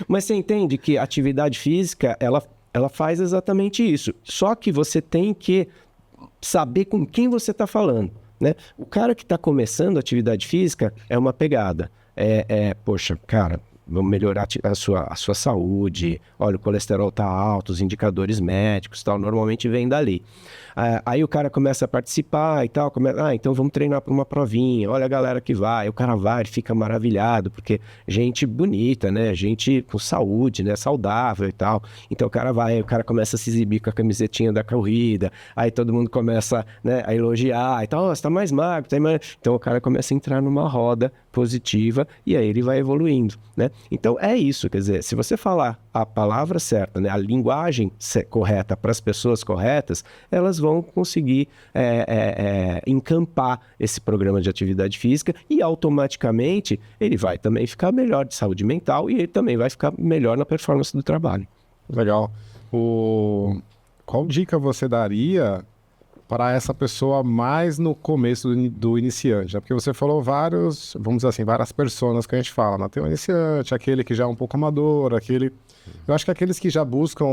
Mas você entende que a atividade física, ela faz exatamente isso, só que você tem que saber com quem você está falando. Né? O cara que está começando a atividade física é uma pegada. Poxa, cara, vamos melhorar a sua saúde, olha, o colesterol está alto, os indicadores médicos, tal, normalmente vem dali. Aí o cara começa a participar e tal, então vamos treinar para uma provinha, olha a galera que vai, o cara vai, ele fica maravilhado, porque gente bonita, né, gente com saúde, né, saudável e tal, então o cara vai, aí o cara começa a se exibir com a camisetinha da corrida, aí todo mundo começa, né, a elogiar e tal, você tá mais magro, então o cara começa a entrar numa roda positiva e aí ele vai evoluindo, né, então é isso, quer dizer, se você falar a palavra certa, né, a linguagem correta para as pessoas corretas, elas vão conseguir encampar esse programa de atividade física e automaticamente ele vai também ficar melhor de saúde mental e ele também vai ficar melhor na performance do trabalho. Legal. Qual dica você daria para essa pessoa mais no começo do iniciante, né? Porque você falou vários, vamos dizer assim, várias personas que a gente fala, né? Tem o iniciante, aquele que já é um pouco amador, aquele... Eu acho que aqueles que já buscam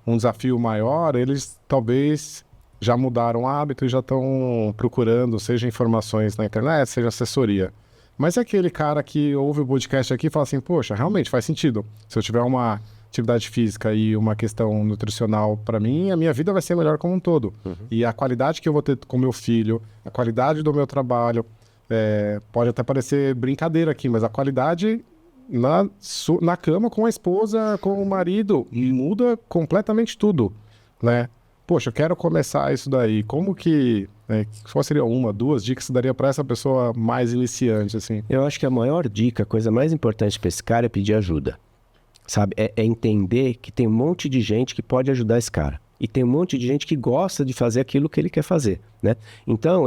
um desafio maior, eles talvez já mudaram o hábito e já estão procurando, seja informações na internet, seja assessoria. Mas é aquele cara que ouve o podcast aqui e fala assim, poxa, realmente faz sentido. Se eu tiver uma atividade física e uma questão nutricional para mim, a minha vida vai ser melhor como um todo. E a qualidade que eu vou ter com meu filho, a qualidade do meu trabalho, pode até parecer brincadeira aqui, mas a qualidade na cama com a esposa, com o marido, muda completamente tudo, né? Poxa, eu quero começar isso daí. Como que... qual seria uma, duas dicas que você daria para essa pessoa mais iniciante, assim? Eu acho que a maior dica, a coisa mais importante para esse cara é pedir ajuda. Sabe? É entender que tem um monte de gente que pode ajudar esse cara. E tem um monte de gente que gosta de fazer aquilo que ele quer fazer, né? Então,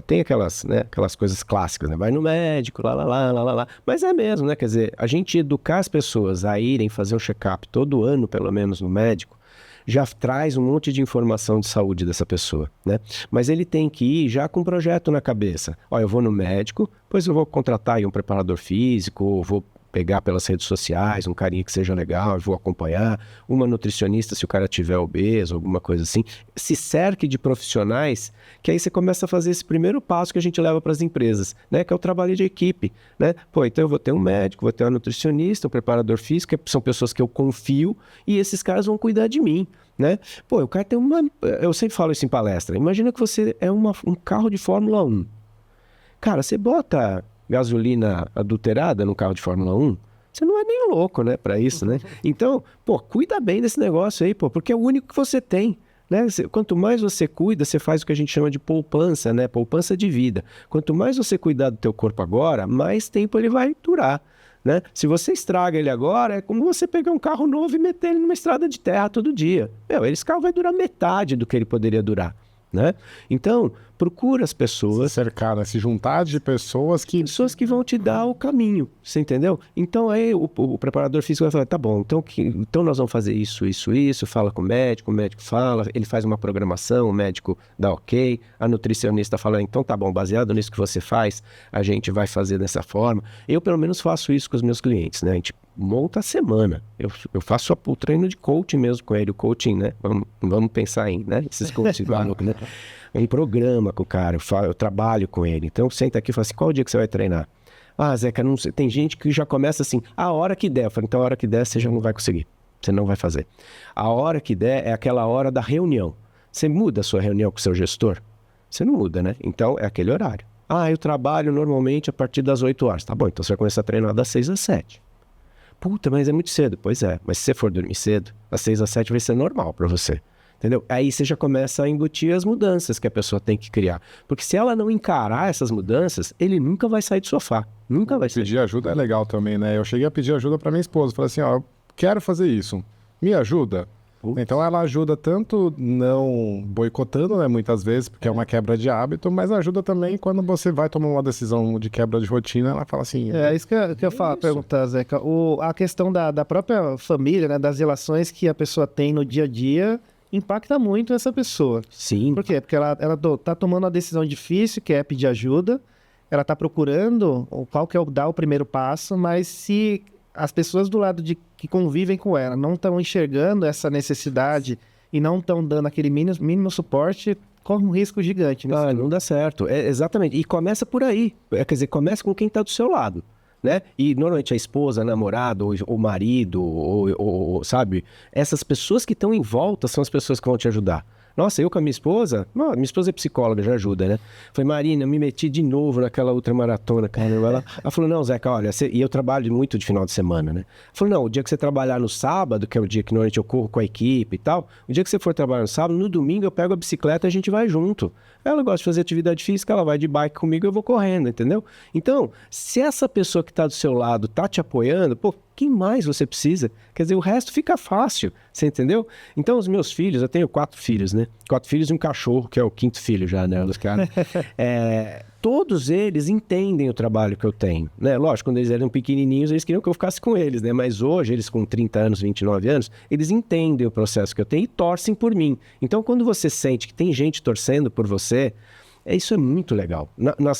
tem aquelas coisas clássicas, né? Vai no médico, lá. Mas é mesmo, né? Quer dizer, a gente educar as pessoas a irem fazer um check-up todo ano, pelo menos, no médico, já traz um monte de informação de saúde dessa pessoa, né? Mas ele tem que ir já com um projeto na cabeça. Eu vou no médico, depois eu vou contratar aí um preparador físico, vou pegar pelas redes sociais um carinha que seja legal, eu vou acompanhar, uma nutricionista se o cara tiver obeso, alguma coisa assim. Se cerque de profissionais, que aí você começa a fazer esse primeiro passo que a gente leva para as empresas, né? Que é o trabalho de equipe, né? Então eu vou ter um médico, vou ter um nutricionista, um preparador físico, que são pessoas que eu confio e esses caras vão cuidar de mim, né? O cara tem eu sempre falo isso em palestra, imagina que você é um carro de Fórmula 1. Cara, você bota gasolina adulterada no carro de Fórmula 1, você não é nem louco, né, para isso, né? Então, cuida bem desse negócio aí, porque é o único que você tem, né? Quanto mais você cuida, você faz o que a gente chama de poupança, né? Poupança de vida. Quanto mais você cuidar do teu corpo agora, mais tempo ele vai durar, né? Se você estraga ele agora, é como você pegar um carro novo e meter ele numa estrada de terra todo dia. Esse carro vai durar metade do que ele poderia durar, né? Então, procura as pessoas... Se cercar, né? Se juntar de pessoas que vão te dar o caminho, você entendeu? Então aí o preparador físico vai falar, tá bom, então nós vamos fazer isso, fala com o médico fala, ele faz uma programação, o médico dá ok, a nutricionista fala, então tá bom, baseado nisso que você faz, a gente vai fazer dessa forma. Eu pelo menos faço isso com os meus clientes, né? A gente monta a semana, eu faço o treino de coaching mesmo com ele, o coaching, né? Vamos pensar em, né? Esses coaches malucos, né? Um programa com o cara, eu trabalho com ele. Então, senta aqui e fala assim, qual o dia que você vai treinar? Zeca, não sei. Tem gente que já começa assim, a hora que der. Eu falo, então a hora que der você já não vai conseguir. Você não vai fazer. A hora que der é aquela hora da reunião. Você muda a sua reunião com o seu gestor? Você não muda, né? Então, é aquele horário. Eu trabalho normalmente a partir das 8 horas. Tá bom, então você vai começar a treinar das 6 às 7. Puta, mas é muito cedo. Pois é, mas se você for dormir cedo, das 6 às 7 vai ser normal para você. Entendeu? Aí você já começa a embutir as mudanças que a pessoa tem que criar. Porque se ela não encarar essas mudanças, ele nunca vai sair do sofá. Nunca vai sair. Pedir ajuda é legal também, né? Eu cheguei a pedir ajuda para minha esposa. Falei assim, eu quero fazer isso. Me ajuda? Então ela ajuda tanto não boicotando, né? Muitas vezes, porque é uma quebra de hábito, mas ajuda também quando você vai tomar uma decisão de quebra de rotina, ela fala assim... É isso que eu falo, perguntar, Zeca. A questão da própria família, né? Das relações que a pessoa tem no dia a dia... impacta muito essa pessoa. Sim. Por quê? Porque ela tá tomando uma decisão difícil, que é pedir ajuda, ela tá procurando qual que é dar o primeiro passo, mas se as pessoas do lado que convivem com ela não estão enxergando essa necessidade e não estão dando aquele mínimo suporte, corre um risco gigante. Não dá certo. Exatamente. E começa por aí. Quer dizer, começa com quem está do seu lado. Né? E normalmente a esposa, a namorada, ou o marido, ou sabe? Essas pessoas que estão em volta são as pessoas que vão te ajudar. Nossa, eu com a minha esposa é psicóloga, já ajuda, né? Falei, Marina, eu me meti de novo naquela ultramaratona, cara. Ela falou, não, Zeca, olha, e eu trabalho muito de final de semana, né? Falou, não, o dia que você trabalhar no sábado, que é o dia que normalmente eu corro com a equipe e tal, o dia que você for trabalhar no sábado, no domingo eu pego a bicicleta e a gente vai junto. Ela gosta de fazer atividade física, ela vai de bike comigo e eu vou correndo, entendeu? Então, se essa pessoa que está do seu lado está te apoiando, quem mais você precisa? Quer dizer, o resto fica fácil, você entendeu? Então, os meus filhos, eu tenho 4 filhos, né? 4 filhos e um cachorro, que é o 5º filho já, né, dos caras. Todos eles entendem o trabalho que eu tenho, né? Lógico, quando eles eram pequenininhos, eles queriam que eu ficasse com eles, né? Mas hoje, eles com 30 anos, 29 anos, eles entendem o processo que eu tenho e torcem por mim. Então, quando você sente que tem gente torcendo por você, isso é muito legal.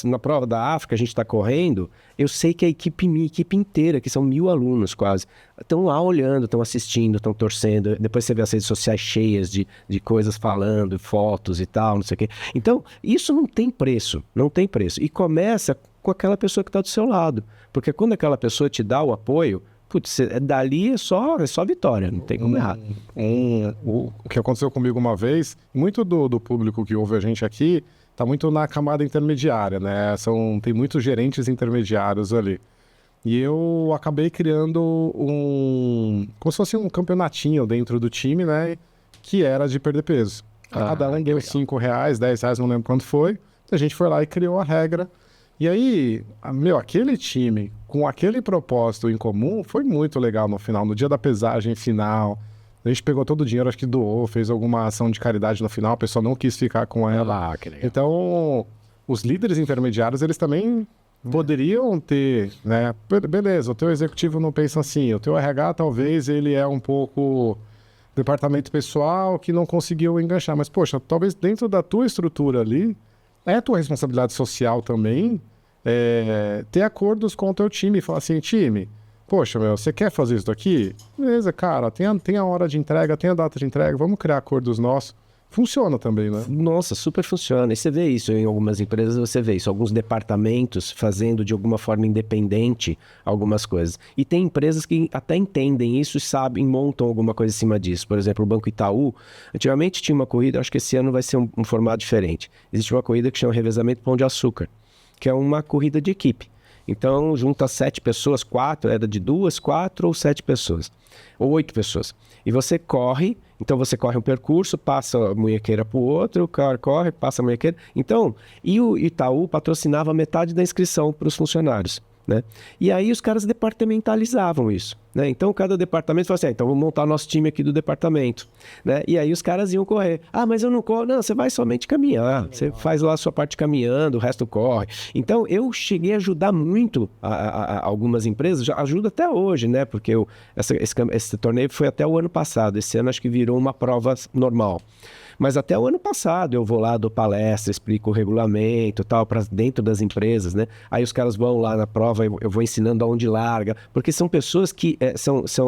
Na prova da África, a gente está correndo, eu sei que minha equipe inteira, que são 1000 alunos quase, estão lá olhando, estão assistindo, estão torcendo. Depois você vê as redes sociais cheias de coisas falando, fotos e tal, não sei o quê. Então, isso não tem preço, não tem preço. E começa com aquela pessoa que está do seu lado. Porque quando aquela pessoa te dá o apoio, putz, dali é só vitória, não tem como errar. O que aconteceu comigo uma vez, muito do público que ouve a gente aqui, está muito na camada intermediária, né? Tem muitos gerentes intermediários ali. E eu acabei criando como se fosse um campeonatinho dentro do time, né? Que era de perder peso. Cada um deu R$5, R$10, não lembro quanto foi. A gente foi lá e criou a regra. E aí, aquele time, com aquele propósito em comum, foi muito legal no final. No dia da pesagem final, a gente pegou todo o dinheiro, acho que doou, fez alguma ação de caridade no final, a pessoa não quis ficar com ela. Que legal. Então, os líderes intermediários, eles também poderiam ter, né? Beleza, o teu executivo não pensa assim, o teu RH talvez ele é um pouco departamento pessoal que não conseguiu enganchar, mas poxa, talvez dentro da tua estrutura ali, é tua responsabilidade social também ter acordos com o teu time e falar assim, time, poxa, você quer fazer isso daqui? Beleza, cara, tem a hora de entrega, tem a data de entrega, vamos criar acordos nossos. Funciona também, né? Nossa, super funciona. E você vê isso em algumas empresas, você vê isso. Alguns departamentos fazendo de alguma forma independente algumas coisas. E tem empresas que até entendem isso e sabem, montam alguma coisa em cima disso. Por exemplo, o Banco Itaú, antigamente tinha uma corrida, acho que esse ano vai ser um formato diferente. Existe uma corrida que chama Revezamento Pão de Açúcar, que é uma corrida de equipe. Então, junta 7 pessoas, 4, era de 2, 4 ou 7 pessoas, ou 8 pessoas. E você corre, então você corre um percurso, passa a munhequeira para o outro, o cara corre, passa a munhequeira. Então, e o Itaú patrocinava metade da inscrição para os funcionários, né? E aí os caras departamentalizavam isso, né? Então cada departamento falava assim, então vamos montar nosso time aqui do departamento, né? E aí os caras iam correr. Ah, mas eu não corro. Não, você vai somente caminhar. Você faz lá a sua parte caminhando, o resto corre. Então eu cheguei a ajudar muito a algumas empresas, já ajudo até hoje, né? Porque esse torneio foi até o ano passado. Esse ano acho que virou uma prova normal. Mas até o ano passado eu vou lá, dou palestra, explico o regulamento e tal, para dentro das empresas, né? Aí os caras vão lá na prova, eu vou ensinando aonde larga, porque são pessoas que,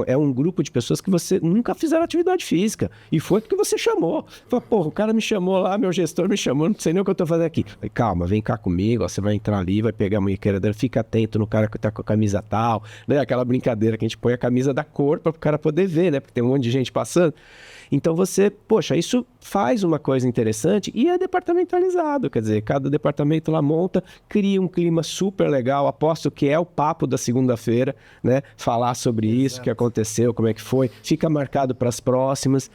é um grupo de pessoas que você nunca fizeram atividade física, e foi porque você chamou. Fala, porra, o cara me chamou lá, meu gestor me chamou, não sei nem o que eu tô fazendo aqui. Falei, calma, vem cá comigo, ó, você vai entrar ali, vai pegar a munhequeira dele, fica atento no cara que tá com a camisa tal, né? Aquela brincadeira que a gente põe a camisa da cor para o cara poder ver, né? Porque tem um monte de gente passando. Então você, poxa, isso faz uma coisa interessante e é departamentalizado, quer dizer, cada departamento lá monta, cria um clima super legal, aposto que é o papo da segunda-feira, né? Falar sobre isso, o que aconteceu, como é que foi, fica marcado para as próximas.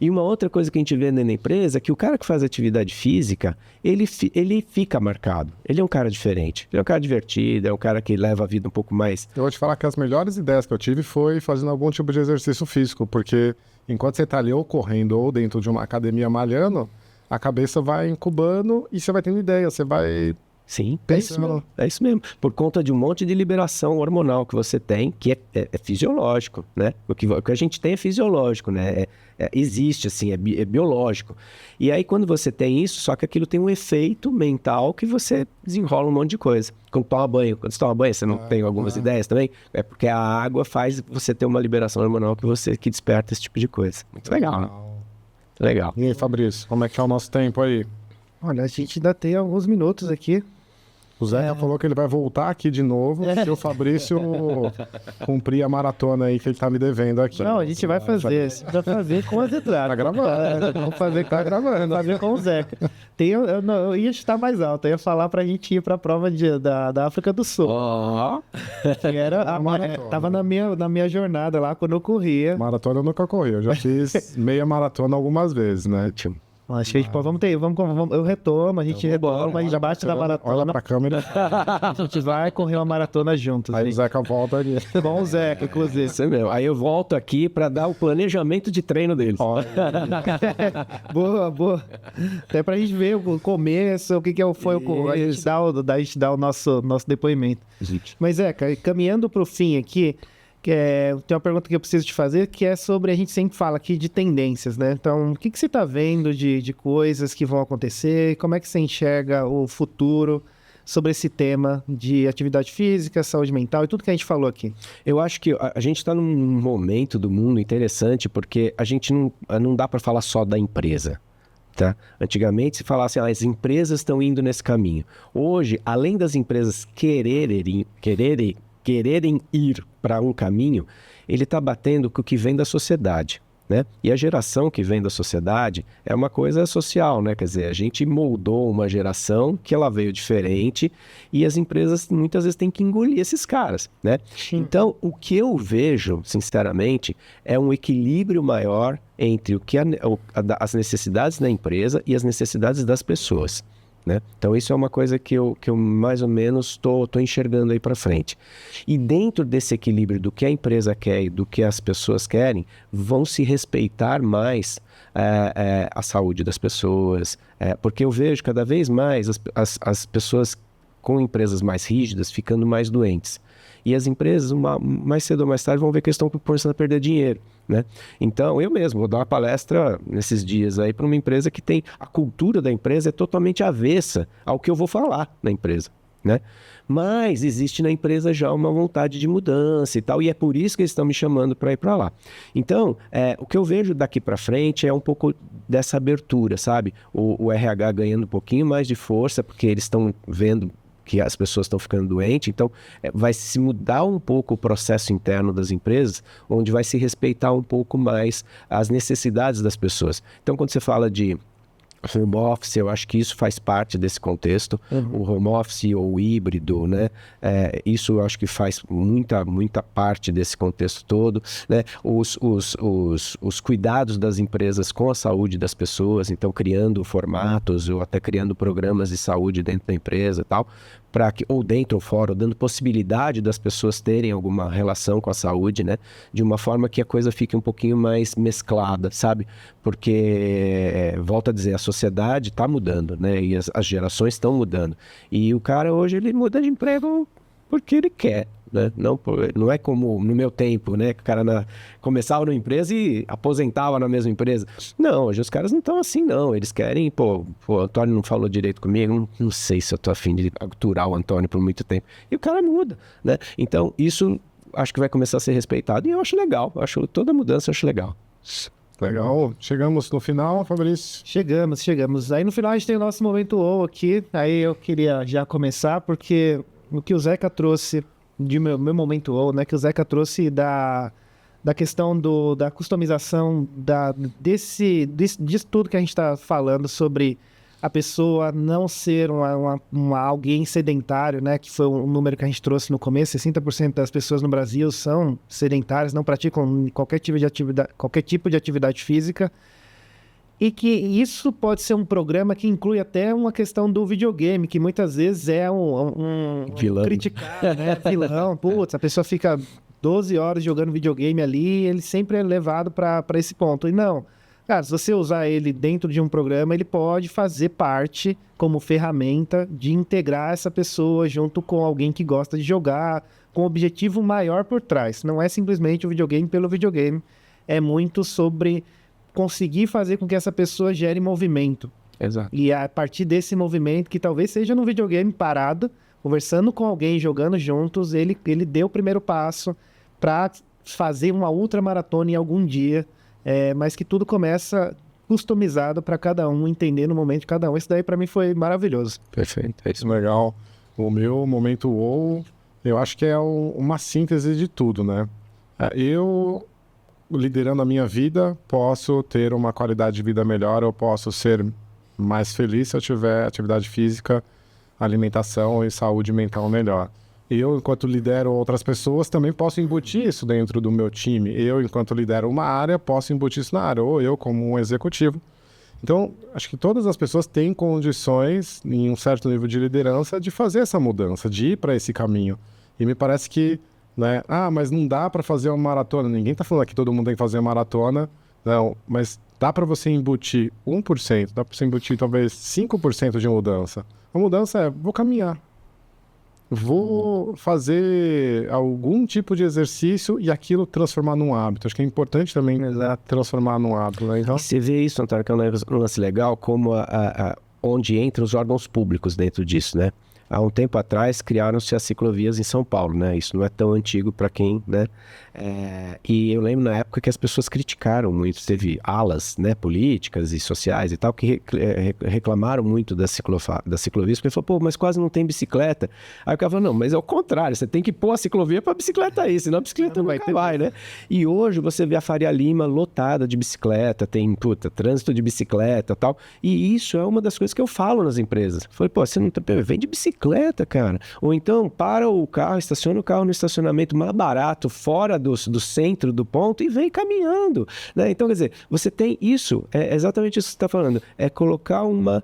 E uma outra coisa que a gente vê na empresa é que o cara que faz atividade física, ele fica marcado. Ele é um cara diferente, ele é um cara divertido, é um cara que leva a vida um pouco mais... Eu vou te falar que as melhores ideias que eu tive foi fazendo algum tipo de exercício físico, porque enquanto você está ali ou correndo ou dentro de uma academia malhando, a cabeça vai incubando e você vai tendo ideia, você vai... Sim, é isso mesmo. Por conta de um monte de liberação hormonal que você tem, que é fisiológico, né? O que a gente tem é fisiológico, né? Existe, assim, é biológico. E aí, quando você tem isso, só que aquilo tem um efeito mental que você desenrola um monte de coisa. Quando você toma banho, você não tem algumas ideias também? É porque a água faz você ter uma liberação hormonal que desperta esse tipo de coisa. Muito legal, né? Legal. E aí, Fabrício, como é que é o nosso tempo aí? Olha, a gente ainda tem alguns minutos aqui. O Zeca falou que ele vai voltar aqui de novo se o Fabrício cumprir a maratona aí que ele tá me devendo aqui. Não, a gente vai fazer. Vai fazer com as entradas. Tá gravando. Vamos fazer tá gravando. Fazer com o Zeca. Eu ia estar mais alto. Eu ia falar pra gente ir pra prova da África do Sul. Que era tava na minha jornada lá quando eu corria. Maratona eu nunca corri. Eu já fiz meia maratona algumas vezes, né? Acho que a gente pode, eu retomo, a gente retoma, a gente já bate na maratona. Olha pra câmera. A gente vai correr uma maratona juntos. Aí o Zeca volta ali. Bom o Zeca, inclusive. Isso mesmo. Aí eu volto aqui para dar o planejamento de treino deles. Boa. Até pra gente ver o começo, o que foi a gente dá o nosso depoimento. Gente. Mas Zeca, caminhando pro fim aqui, tem uma pergunta que eu preciso te fazer, que é sobre, a gente sempre fala aqui de tendências, né? Então, o que você está vendo de coisas que vão acontecer? Como é que você enxerga o futuro sobre esse tema de atividade física, saúde mental e tudo que a gente falou aqui? Eu acho que a gente está num momento do mundo interessante, porque a gente não dá para falar só da empresa. Tá? Antigamente se falasse, as empresas estão indo nesse caminho. Hoje, além das empresas quererem ir para um caminho, ele está batendo com o que vem da sociedade, né? E a geração que vem da sociedade é uma coisa social, né? Quer dizer, a gente moldou uma geração que ela veio diferente e as empresas muitas vezes têm que engolir esses caras, né? Então, o que eu vejo, sinceramente, é um equilíbrio maior entre as necessidades da empresa e as necessidades das pessoas. Né? Então isso é uma coisa que eu mais ou menos estou enxergando aí para frente. E dentro desse equilíbrio do que a empresa quer e do que as pessoas querem, vão se respeitar mais a saúde das pessoas, porque eu vejo cada vez mais as pessoas com empresas mais rígidas ficando mais doentes. E as empresas, mais cedo ou mais tarde, vão ver que estão começando a perder dinheiro, né? Então, eu mesmo vou dar uma palestra nesses dias aí para uma empresa que tem... A cultura da empresa é totalmente avessa ao que eu vou falar na empresa, né? Mas existe na empresa já uma vontade de mudança e tal, e é por isso que eles estão me chamando para ir para lá. Então, o que eu vejo daqui para frente é um pouco dessa abertura, sabe? O RH ganhando um pouquinho mais de força, porque eles estão vendo que as pessoas estão ficando doentes, então vai se mudar um pouco o processo interno das empresas, onde vai se respeitar um pouco mais as necessidades das pessoas. Então, quando você fala de home office, eu acho que isso faz parte desse contexto, o home office ou o híbrido, né? Isso eu acho que faz muita parte desse contexto todo, né? Os cuidados das empresas com a saúde das pessoas, então criando formatos ou até criando programas de saúde dentro da empresa e tal, ou dentro ou fora, ou dando possibilidade das pessoas terem alguma relação com a saúde, né? De uma forma que a coisa fique um pouquinho mais mesclada, sabe? Porque, volto a dizer, a sociedade está mudando, né? E as gerações estão mudando. E o cara hoje, ele muda de emprego porque ele quer, né? Não é como no meu tempo, né? Que o cara começava numa empresa e aposentava na mesma empresa. Não, hoje os caras não estão assim, não. Eles querem, o Antônio não falou direito comigo, não sei se eu tô afim de aturar o Antônio por muito tempo. E o cara muda, né? Então, isso acho que vai começar a ser respeitado e eu acho legal. Toda mudança eu acho legal. Legal. Chegamos no final, Fabrício? Chegamos. Aí no final a gente tem o nosso momento OU aqui. Aí eu queria já começar, porque o que o Zeca trouxe de meu momento OU, né? Que o Zeca trouxe da questão da customização, disso tudo que a gente está falando sobre a pessoa não ser alguém sedentário, né? Que foi um número que a gente trouxe no começo. 60% das pessoas no Brasil são sedentárias, não praticam qualquer tipo de atividade física. E que isso pode ser um programa que inclui até uma questão do videogame, que muitas vezes é um vilão. Criticar, né? Vilão. Putz, a pessoa fica 12 horas jogando videogame ali, ele sempre é levado para esse ponto. E não, cara, se você usar ele dentro de um programa, ele pode fazer parte como ferramenta de integrar essa pessoa junto com alguém que gosta de jogar, com um objetivo maior por trás. Não é simplesmente o videogame pelo videogame, é muito sobre conseguir fazer com que essa pessoa gere movimento. Exato. E a partir desse movimento, que talvez seja no videogame parado, conversando com alguém, jogando juntos, ele deu o primeiro passo para fazer uma ultramaratona em algum dia, mas que tudo começa customizado para cada um, entender no momento de cada um. Isso daí para mim foi maravilhoso. Perfeito. É isso. Legal. O meu momento WoW, eu acho que é uma síntese de tudo, né? Eu, liderando a minha vida, posso ter uma qualidade de vida melhor, eu posso ser mais feliz se eu tiver atividade física, alimentação e saúde mental melhor. Eu, enquanto lidero outras pessoas, também posso embutir isso dentro do meu time. Eu, enquanto lidero uma área, posso embutir isso na área. Ou eu, como um executivo, Então, acho que todas as pessoas têm condições, em um certo nível de liderança, de fazer essa mudança, de ir para esse caminho. E me parece que, né, mas não dá para fazer uma maratona. Ninguém está falando que todo mundo tem que fazer maratona, não, mas dá para você embutir 1%, dá para você embutir talvez 5% de mudança. A mudança é, vou caminhar. Vou fazer algum tipo de exercício e aquilo transformar num hábito. Acho que é importante também transformar num hábito, né? Então... E você vê isso, Antônio, que é um lance legal, como onde entram os órgãos públicos dentro disso, né? Há um tempo atrás criaram-se as ciclovias em São Paulo, né? Isso não é tão antigo para quem, né? E eu lembro na época que as pessoas criticaram muito, teve alas, né, políticas e sociais e tal, que reclamaram muito das ciclovias, porque falou, pô, mas quase não tem bicicleta. Aí o cara falou, não, mas é o contrário, você tem que pôr a ciclovia para a bicicleta aí, senão a bicicleta não vai, né? E hoje você vê a Faria Lima lotada de bicicleta, tem, trânsito de bicicleta e tal, e isso é uma das coisas que eu falo nas empresas. Falei, pô, você não vem de bicicleta, cara. Ou então, para o carro, estaciona o carro no estacionamento mais barato, fora do centro do ponto e vem caminhando, né? Então, quer dizer, você tem isso, é exatamente isso que você está falando, é colocar uma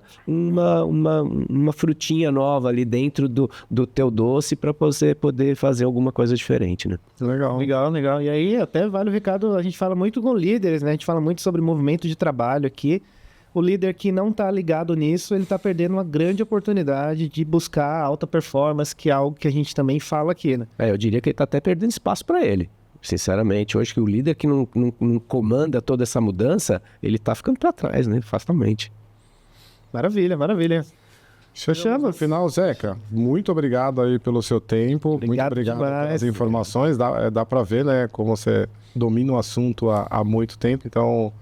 frutinha nova ali dentro do teu doce para você poder fazer alguma coisa diferente, né? Legal. E aí, até vale o recado, a gente fala muito com líderes, né? A gente fala muito sobre movimento de trabalho aqui. O líder que não está ligado nisso, ele está perdendo uma grande oportunidade de buscar alta performance, que é algo que a gente também fala aqui, né? Eu diria que ele está até perdendo espaço para ele. Sinceramente, hoje que o líder que não comanda toda essa mudança, ele está ficando para trás, né? Facilmente. Maravilha. Fechamos no final, Zeca. Muito obrigado aí pelo seu tempo. Muito obrigado pelas informações. Dá para ver, né, como você domina o assunto há muito tempo. Então,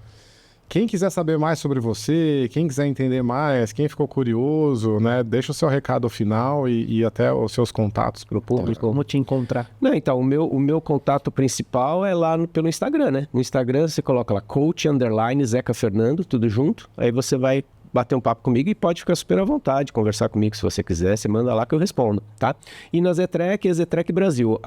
quem quiser saber mais sobre você, quem quiser entender mais, quem ficou curioso, né, deixa o seu recado final e até os seus contatos para o público. Como te encontrar? Não, então, o meu contato principal é lá pelo Instagram, né? No Instagram você coloca lá coach_Zeca Fernando, tudo junto. Aí você vai bater um papo comigo e pode ficar super à vontade, conversar comigo se você quiser, você manda lá que eu respondo, tá? E na Zetrec é Zetrec Brasil,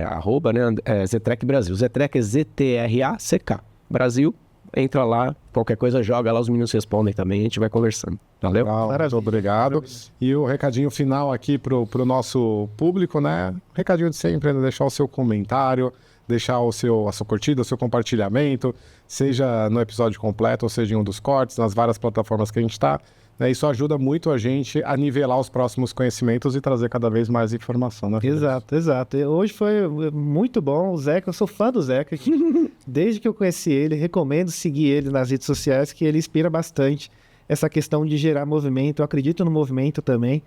arroba, né, Zetrec Brasil. Zetrec é ZTRACK, Brasil. Entra lá, qualquer coisa joga lá, os meninos respondem também, a gente vai conversando. Valeu? Muito obrigado. E o recadinho final aqui pro nosso público, né? Recadinho de sempre, né? Deixar o seu comentário, deixar a sua curtida, o seu compartilhamento, seja no episódio completo ou seja em um dos cortes, nas várias plataformas que a gente está. Né? Isso ajuda muito a gente a nivelar os próximos conhecimentos e trazer cada vez mais informação. Né? Exato. Hoje foi muito bom. O Zeca, eu sou fã do Zeca. Desde que eu conheci ele, recomendo seguir ele nas redes sociais, que ele inspira bastante essa questão de gerar movimento. Eu acredito no movimento também.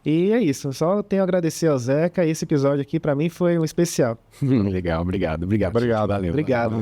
E é isso. Só tenho a agradecer ao Zeca. Esse episódio aqui, para mim, foi um especial. Legal, obrigado. Valeu. Obrigado.